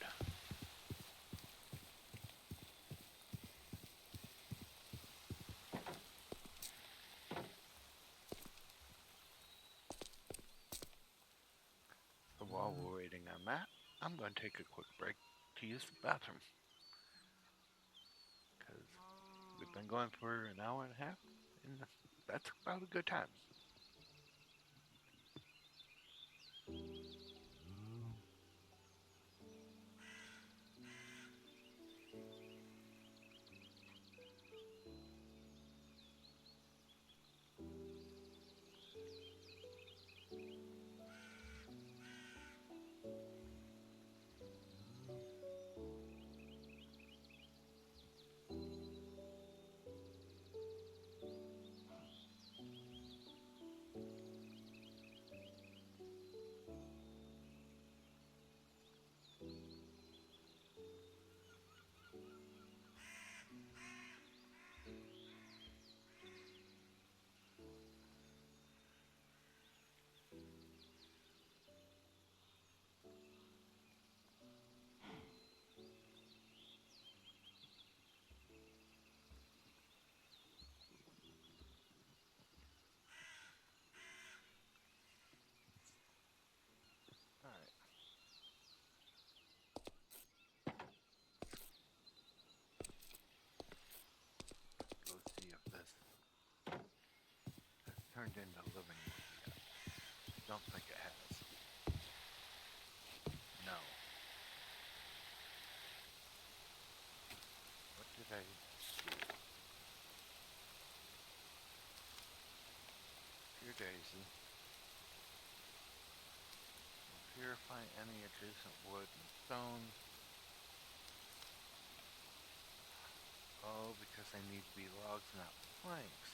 So while we're waiting on that, I'm going to take a quick break to use the bathroom. Because we've been going for an hour and a half, and that's about a good time. Alright. Let's see if this has turned into living wood yet. Don't think it has. No. What did I do? Pure daisy. Purify any adjacent wood and stone. Oh, because they need to be logs, not planks.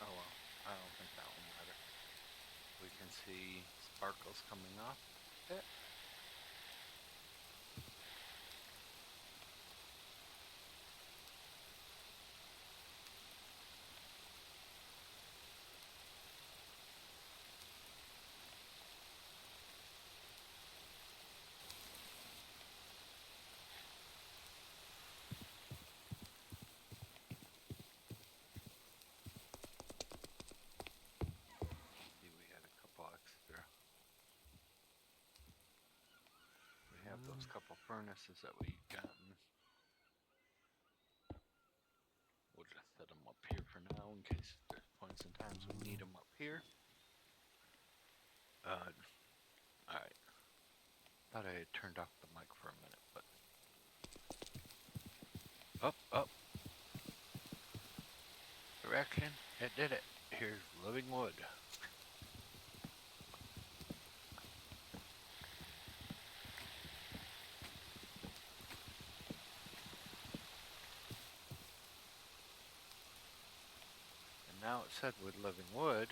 Oh well, I don't think that will matter. We can see sparkles coming off it. See, we had a couple extra. We have those couple furnaces that we gotten. We'll just set them up here for now in case there's points and times we need them up here. thought I had turned off the mic for a minute, but... Up. Direction. It did it. Here's living wood. And now it said with living wood.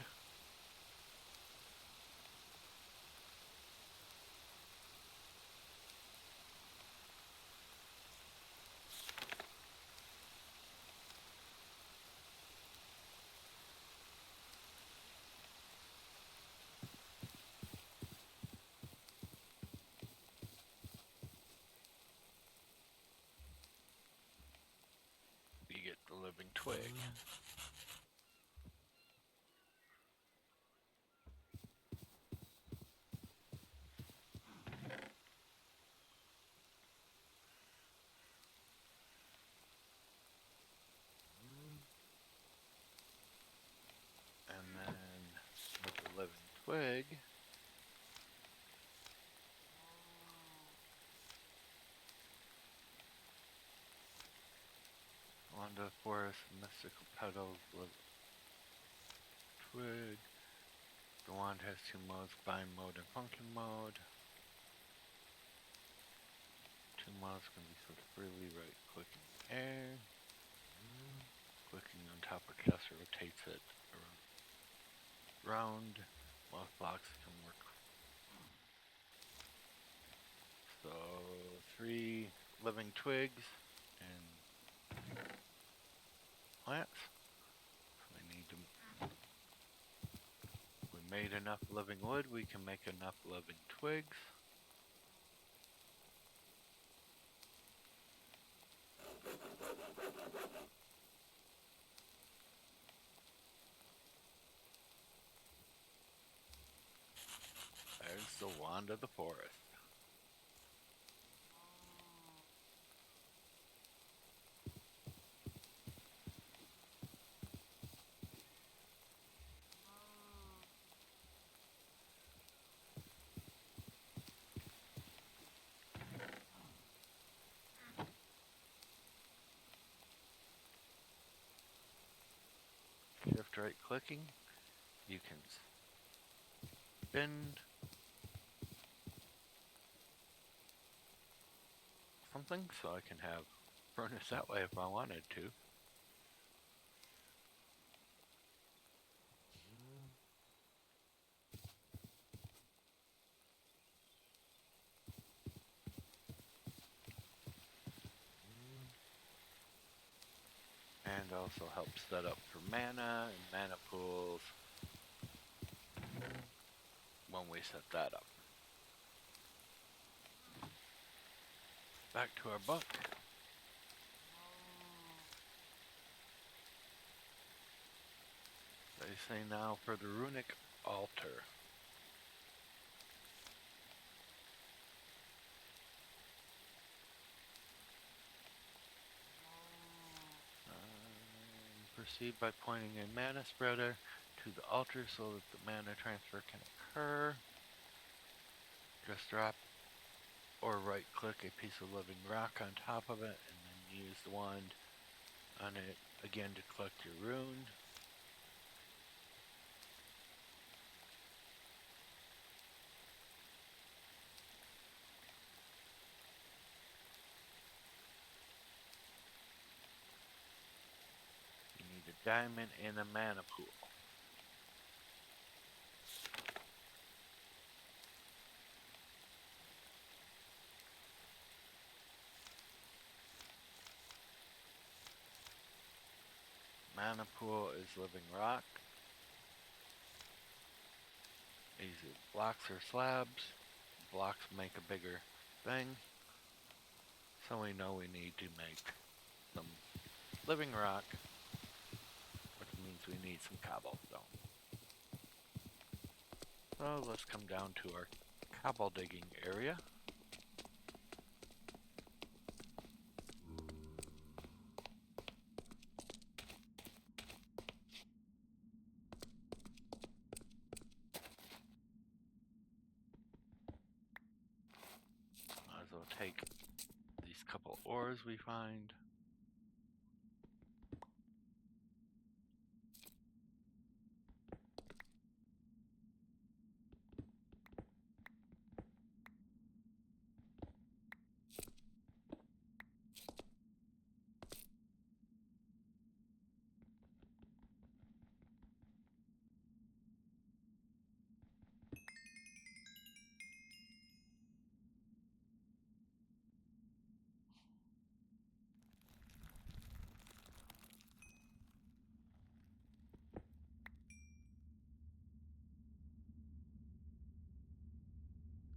You get the living twig. And then with the living twig, on the forest, mystical petals, twig. The wand has two modes, bind mode and function mode. Two modes can be switched freely, right click in the air. Clicking on top or chest rotates it around. Most blocks can work. So 3 living twigs and plants. We made enough living wood, we can make enough living twigs. There's the wand of the forest. Shift right clicking, you can spin something so I can have furnace that way if I wanted to. And also help set up for mana and mana pools when we set that up. Back to our book. They say now for the runic altar. Proceed by pointing a mana spreader to the altar so that the mana transfer can occur. Just drop or right click a piece of living rock on top of it and then use the wand on it again to collect your rune. You need a diamond and a mana pool. Mana pool is living rock. Easy blocks or slabs. Blocks make a bigger thing. So we know we need to make some living rock, which means we need some cobblestone. So let's come down to our cobble digging area. as well take these couple ores we find.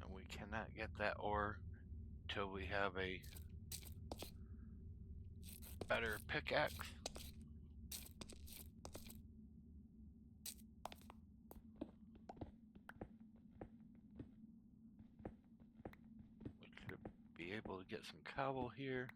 And we cannot get that ore till we have a better pickaxe. We should be able to get some cobble here.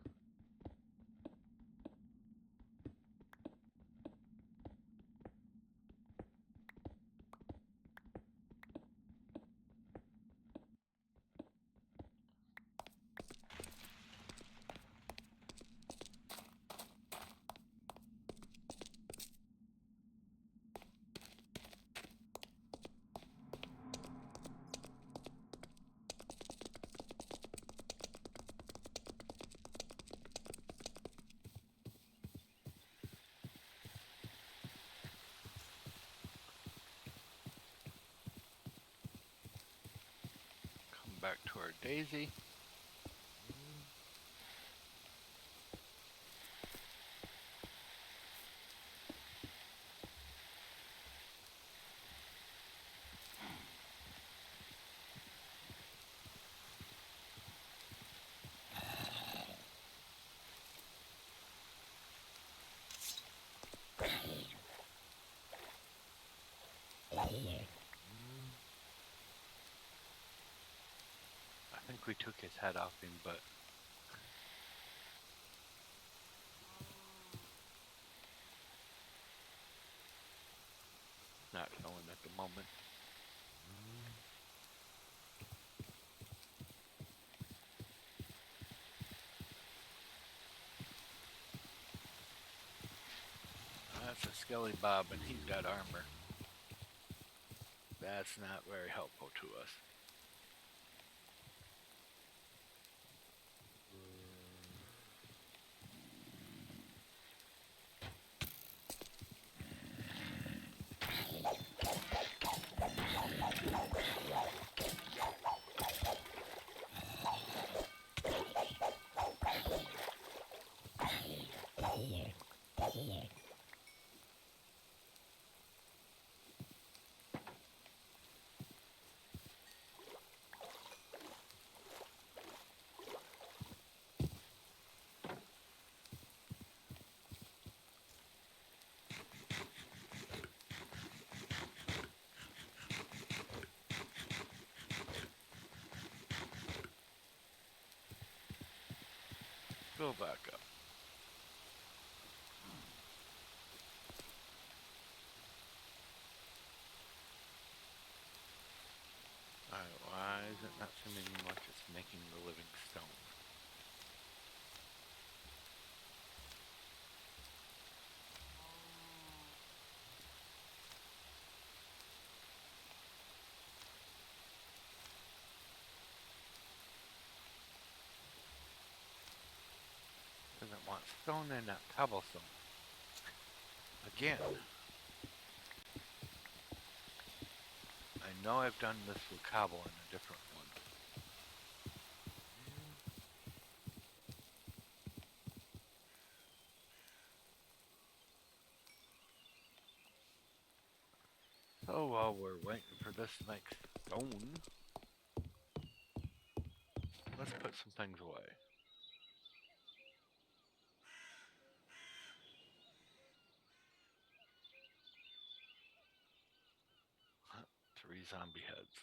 Back to our daisy. I think we took his head off him, but not showing at the moment. That's a Skelly Bob, and he's got armor. That's not very helpful to us. Go back up. Alright, why is it not seeming like it's making the living stone? Doesn't want stone and not cobblestone. Again. I know I've done this with cobble in a different one. So while we're waiting for this next stone, let's put some things away. Three zombie heads.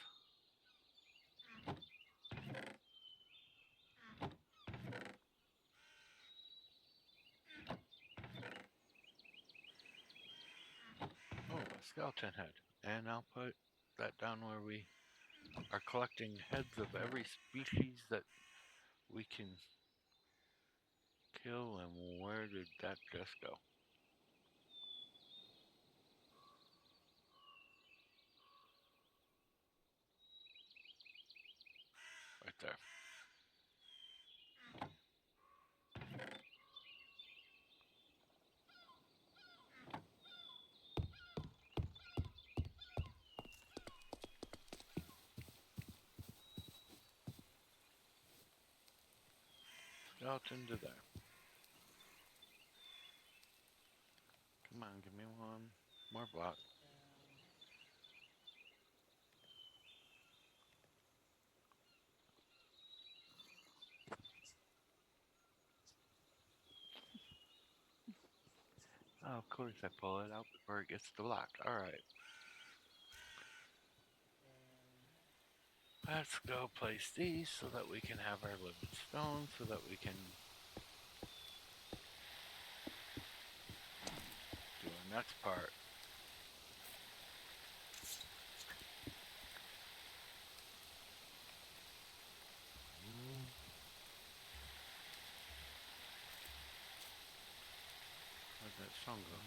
Oh, a skeleton head. And I'll put that down where we are collecting heads of every species that we can kill, and where did that just go? Right there. Skeleton to there. Come on, give me one more block. Oh, of course I pull it out before it gets the block. Alright. Let's go place these so that we can have our living stone, so that we can do our next part. Where'd that song go?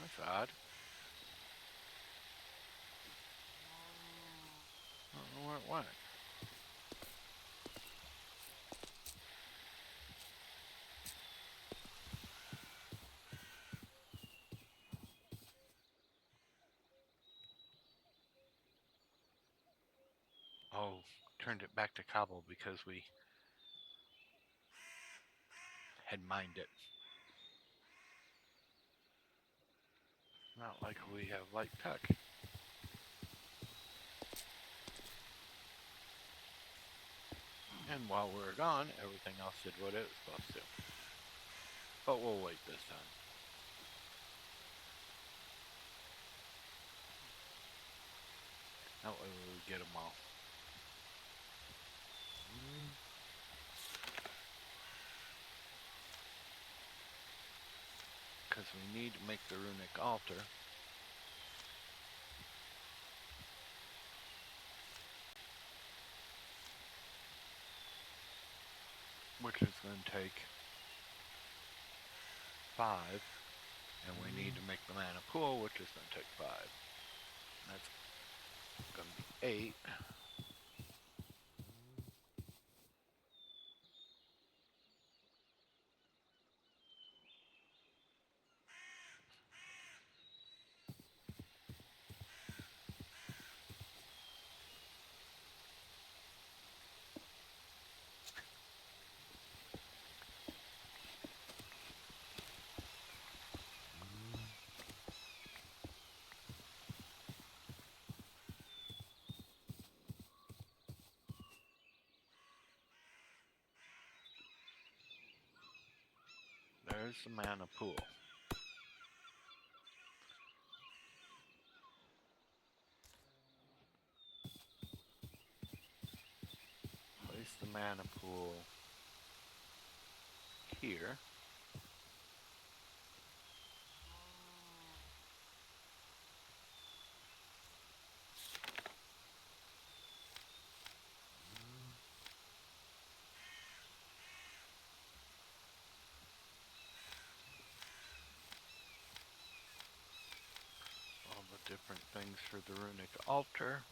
That's odd. I don't know where it went. Oh, turned it back to cobble because we had mined it. Not like we have light tech. And while we were gone, everything else did what it was supposed to. But we'll wait this time. That way we get them all. Because we need to make the runic altar. Which is going to take 5. And we need to make the mana pool, which is going to take 5. That's going to be 8. There's the mana pool. Place the mana pool here. All the different things for the runic altar.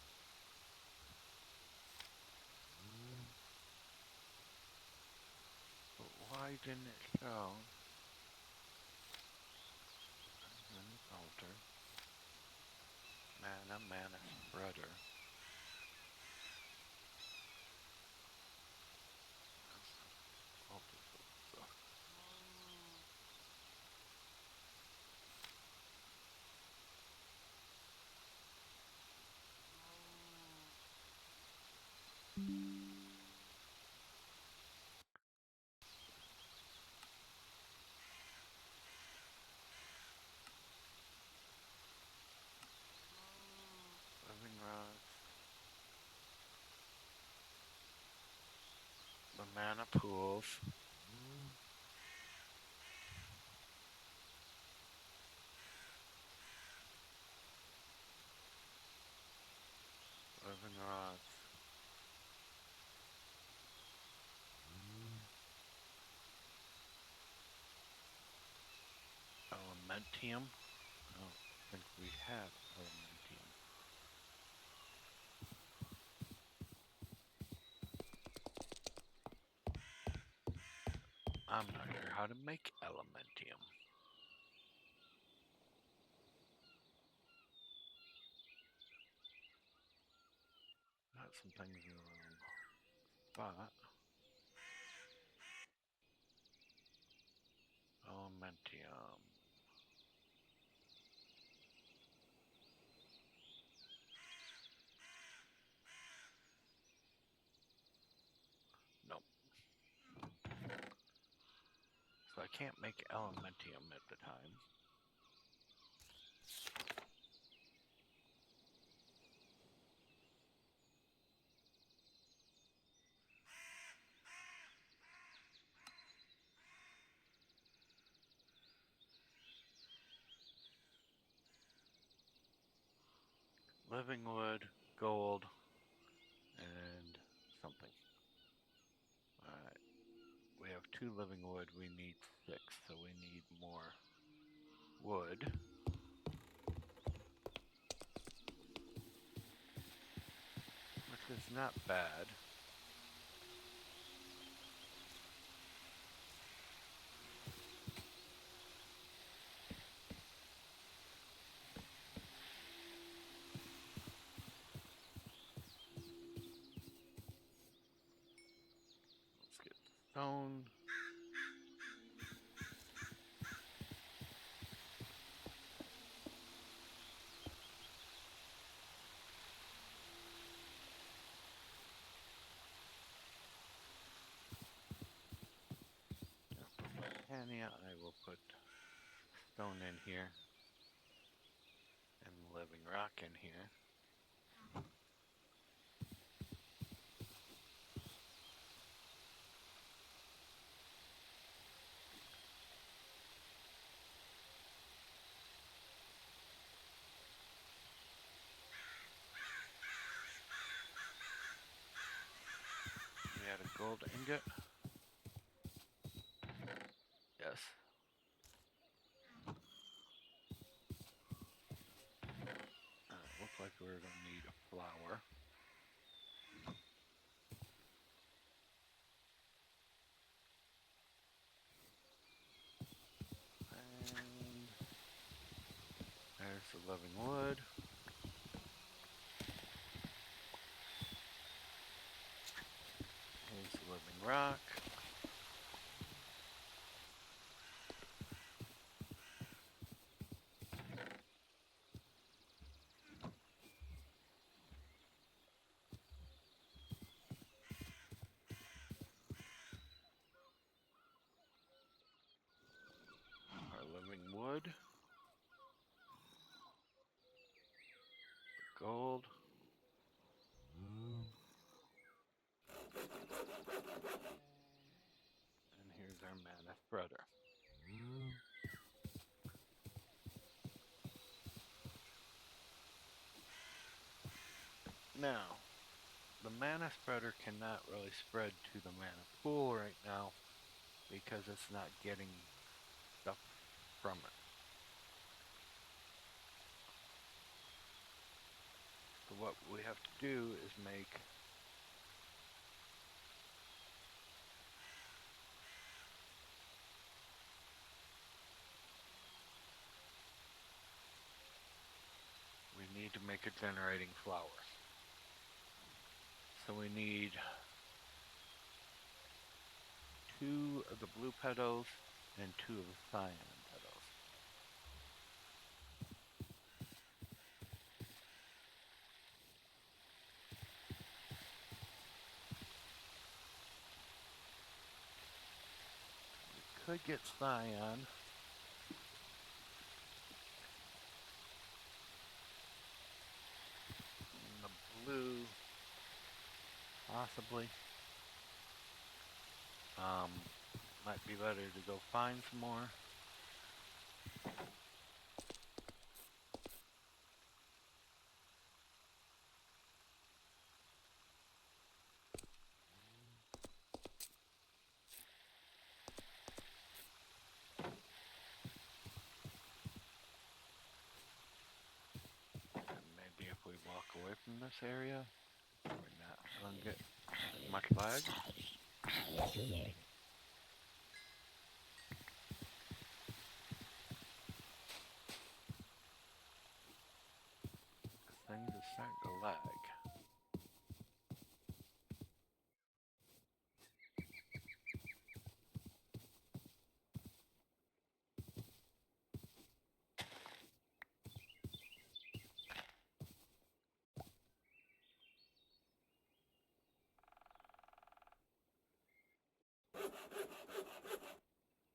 But why didn't it show? Runic altar. Mana spreader. pools. Living rods. Elementium. I don't think we have elementium. I'm not sure how to make elementium. Got some things in the wrong spot. Elementium. Nope. So I can't make elementium at the time. Living wood, gold, and something. Alright. We have 2 living wood, we need 6, so we need more wood. Which is not bad. Let's get stone. Titania, I will put stone in here and living rock in here. We had a gold ingot. Yes. Looks like we're going to need a flower. And there's the living wood. Here's the living rock. Our living wood. Gold. And here's our mana spreader. Now, the mana spreader cannot really spread to the mana pool right now because it's not getting stuff from it. So what we have to do is make a generating flower. So we need 2 of the blue petals and 2 of the cyan petals. We could get cyan. And the blue, possibly. Might be better to go find some more. And maybe if we walk away from this area, we're not gonna get as much lag. Things are starting to lag.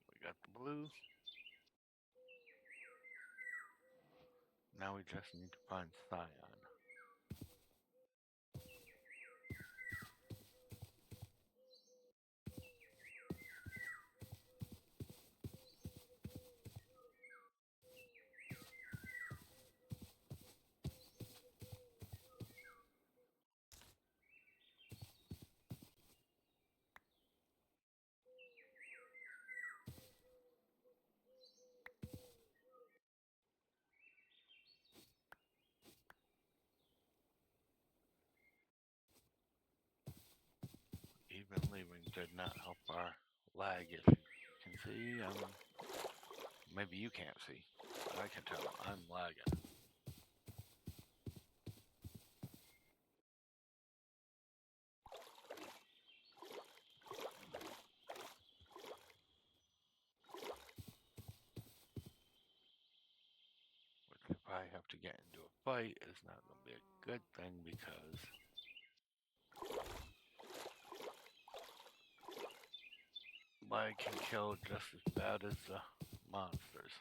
We got the blue. Now we just need to find cyan. Even leaving did not help our lag, as you can see. Maybe you can't see. I can tell I'm lagging. Which if I have to get into a fight is not going to be a good thing because lag can kill just as bad as the monsters.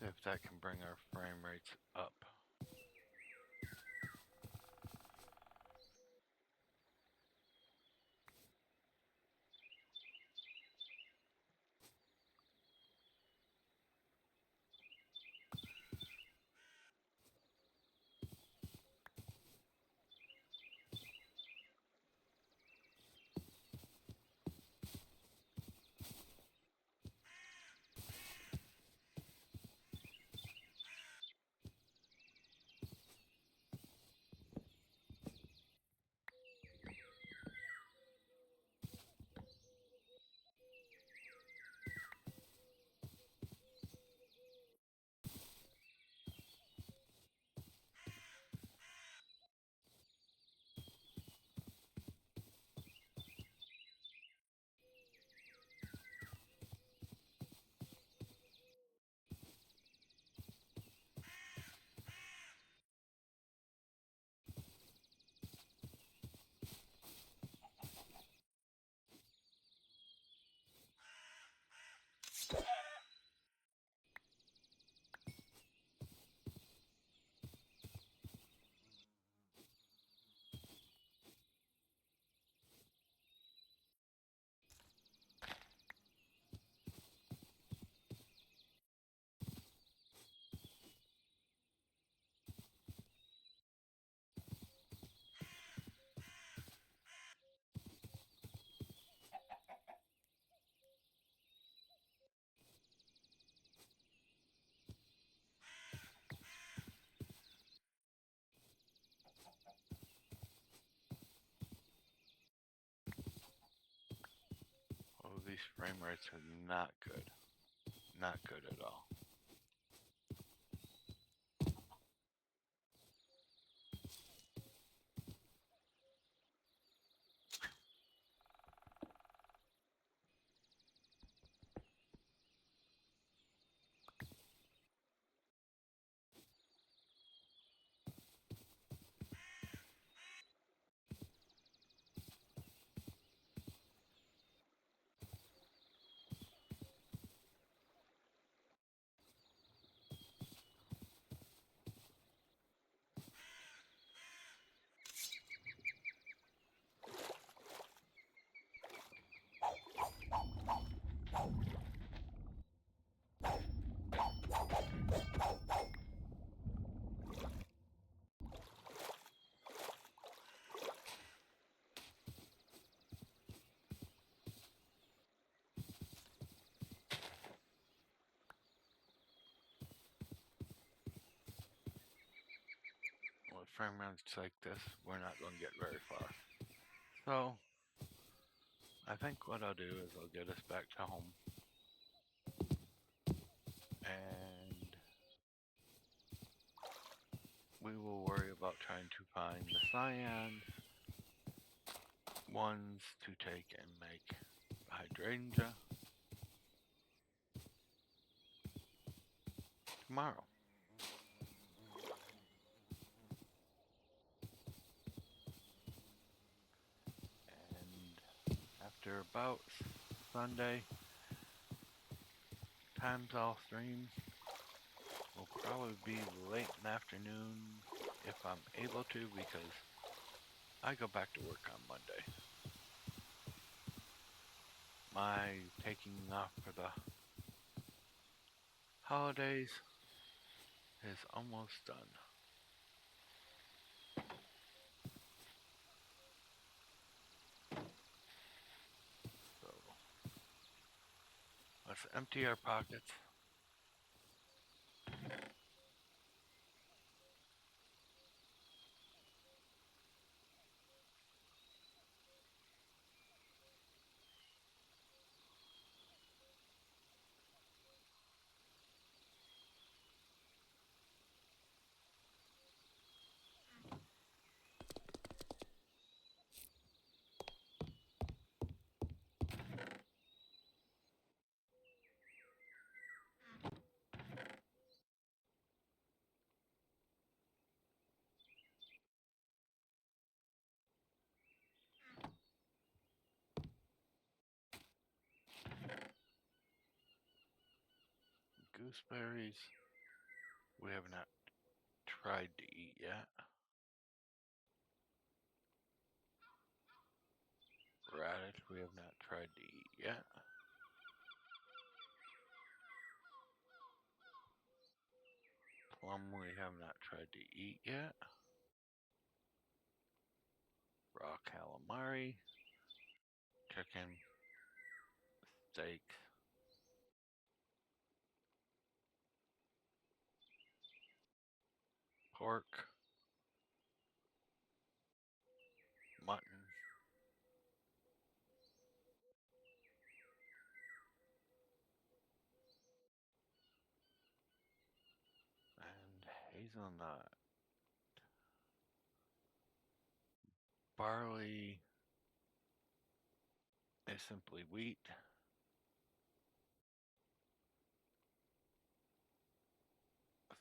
If that can bring our frame rates up. Oh, these frame rates are not good. Not good at all. frame rates like this, we're not going to get very far. So, I think what I'll do is I'll get us back to home. And we will worry about trying to find the cyan ones to take and make hydrangea tomorrow. And after about Sunday, times all stream will probably be late in the afternoon if I'm able to, because I go back to work on Monday. My taking off for the holidays is almost done. So let's empty our pockets. Gooseberries, we have not tried to eat yet. Radish, we have not tried to eat yet. Plum, we have not tried to eat yet. Raw calamari, chicken, steak, pork, mutton, and hazelnut. Barley is simply wheat.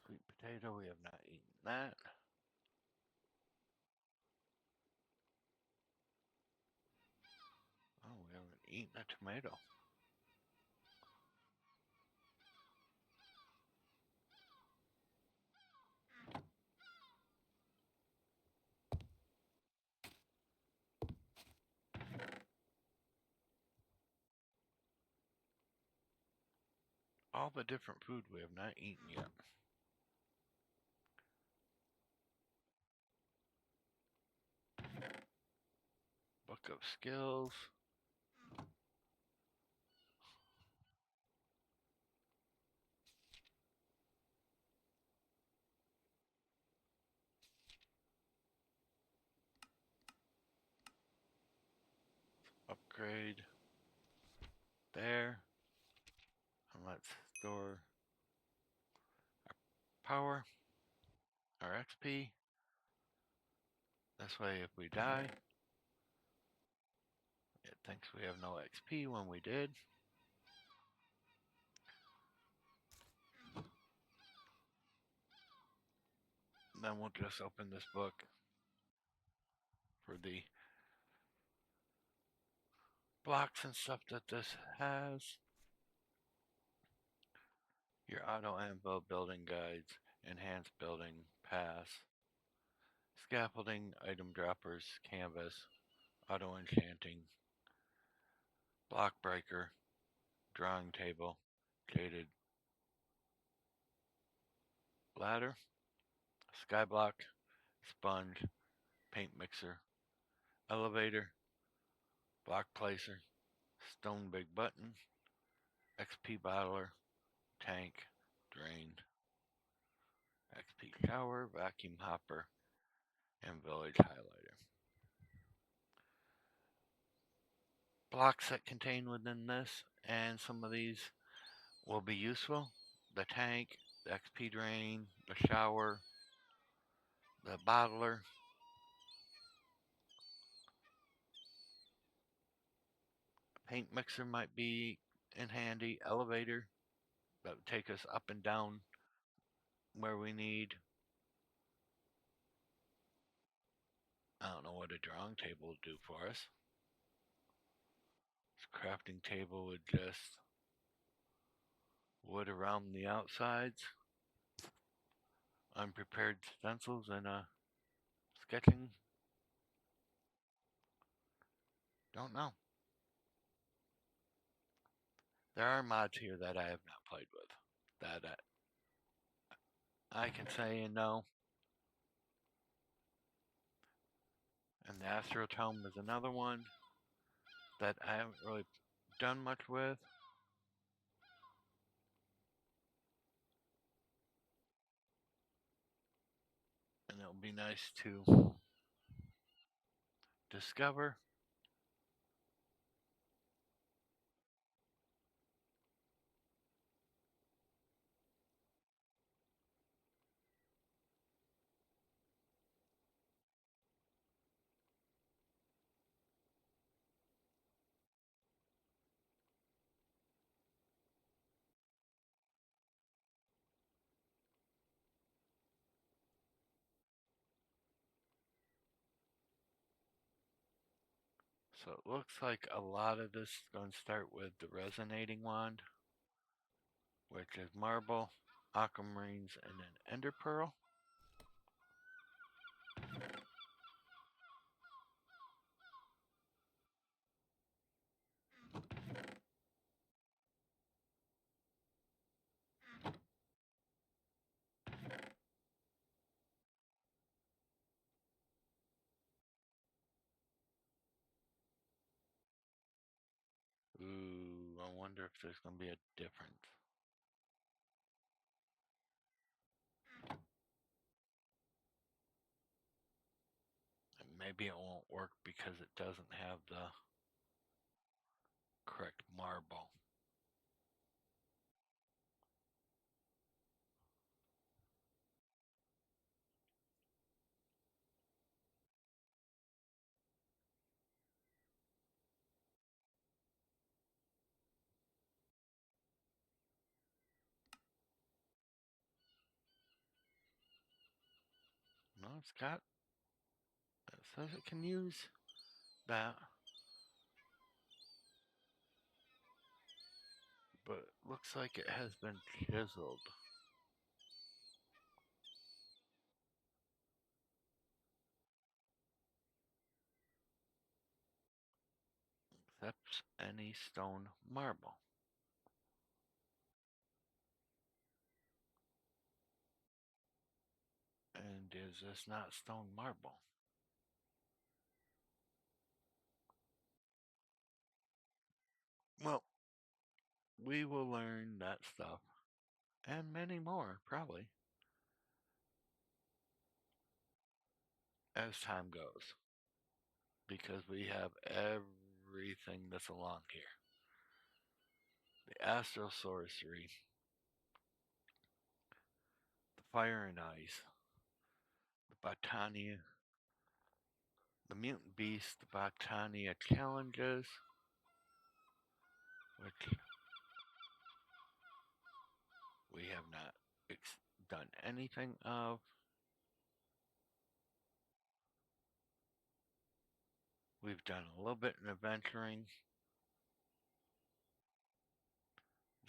Sweet potato, we have not eaten that. Oh, we haven't eaten a tomato. All the different food we have not eaten yet. Book of skills. Upgrade there. And let's store our power, our XP. This way, if we die, it thinks we have no XP when we did. Then we'll just open this book for the blocks and stuff that this has. Your auto anvil building guides, enhanced building pass, scaffolding, item droppers, canvas, auto enchanting, block breaker, drawing table, jaded ladder, skyblock, sponge, paint mixer, elevator, block placer, stone big button, XP bottler, tank, drain, XP shower, vacuum hopper, and village highlighter. Blocks that contain within this and some of these will be useful. The tank, the XP drain, the shower, the bottler. Paint mixer might be in handy. Elevator that would take us up and down where we need. I don't know what a drawing table would do for us. This crafting table would just wood around the outsides, unprepared stencils, and sketching. Don't know. There are mods here that I have not played with that I can say and know. And the Astrotome is another one that I haven't really done much with. And it'll be nice to discover. So it looks like a lot of this is going to start with the resonating wand, which is marble, aquamarines, and an ender pearl. Ooh, I wonder if there's going to be a difference. And maybe it won't work because it doesn't have the correct marble. No, it's got, it says it can use that, but it looks like it has been chiseled. Except any stone marble. And is this not stone marble? Well, we will learn that stuff and many more, probably, as time goes. Because we have everything that's along here. The astral sorcery, the fire and ice, the Botania, the mutant beast, the Botania challenges, which we have not done anything of. We've done a little bit in adventuring.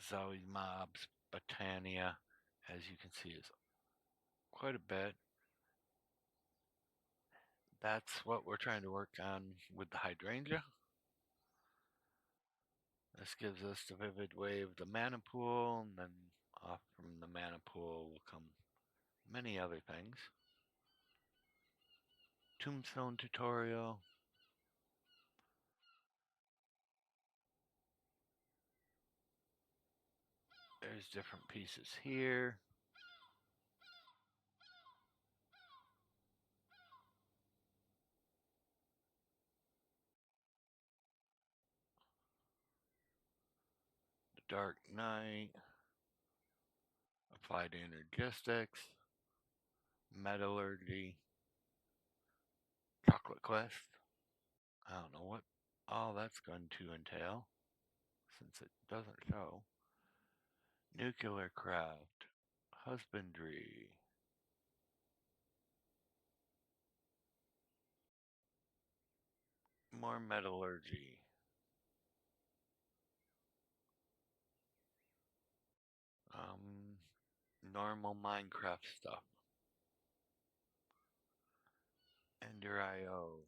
Zoe's mobs, Botania, as you can see, is quite a bit. That's what we're trying to work on with the hydrangea. This gives us the vivid wave, the mana pool, and then off from the mana pool will come many other things. Tombstone tutorial. There's different pieces here. Dark Knight, Applied Energistics, Metallurgy, Chocolate Quest. I don't know what all that's going to entail, since it doesn't show. Nuclear Craft, Husbandry, more Metallurgy, normal Minecraft stuff, Ender IO,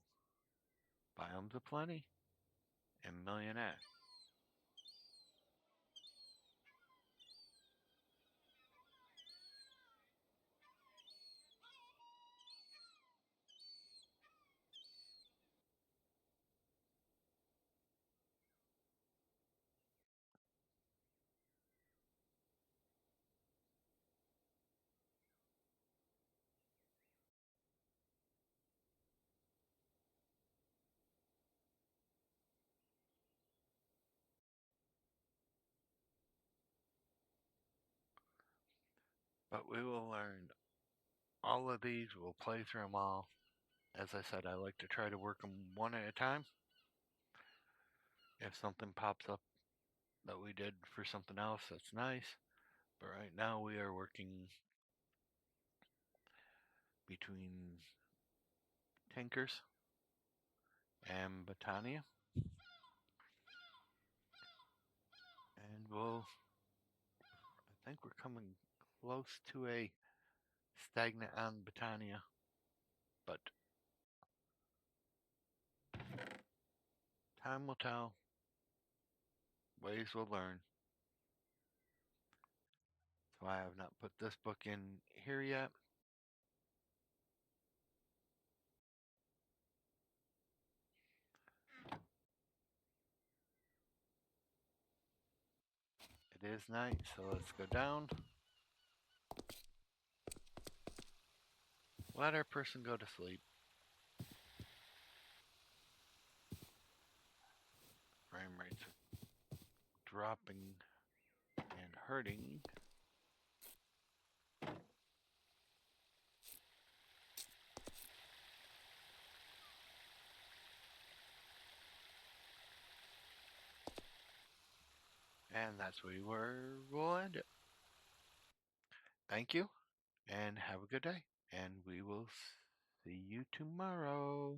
Biomes Aplenty, and Millionaire. But we will learn all of these. We'll play through them all. As I said, I like to try to work them one at a time. If something pops up that we did for something else, that's nice. But right now we are working between Tankers and Botania. And I think we're coming close to a stagnant on Botania. But time will tell. Ways will learn. So I have not put this book in here yet. It is night, so let's go down. Let our person go to sleep. Frame rates are dropping and hurting. And that's where we'll end it. Thank you, and have a good day. And we will see you tomorrow.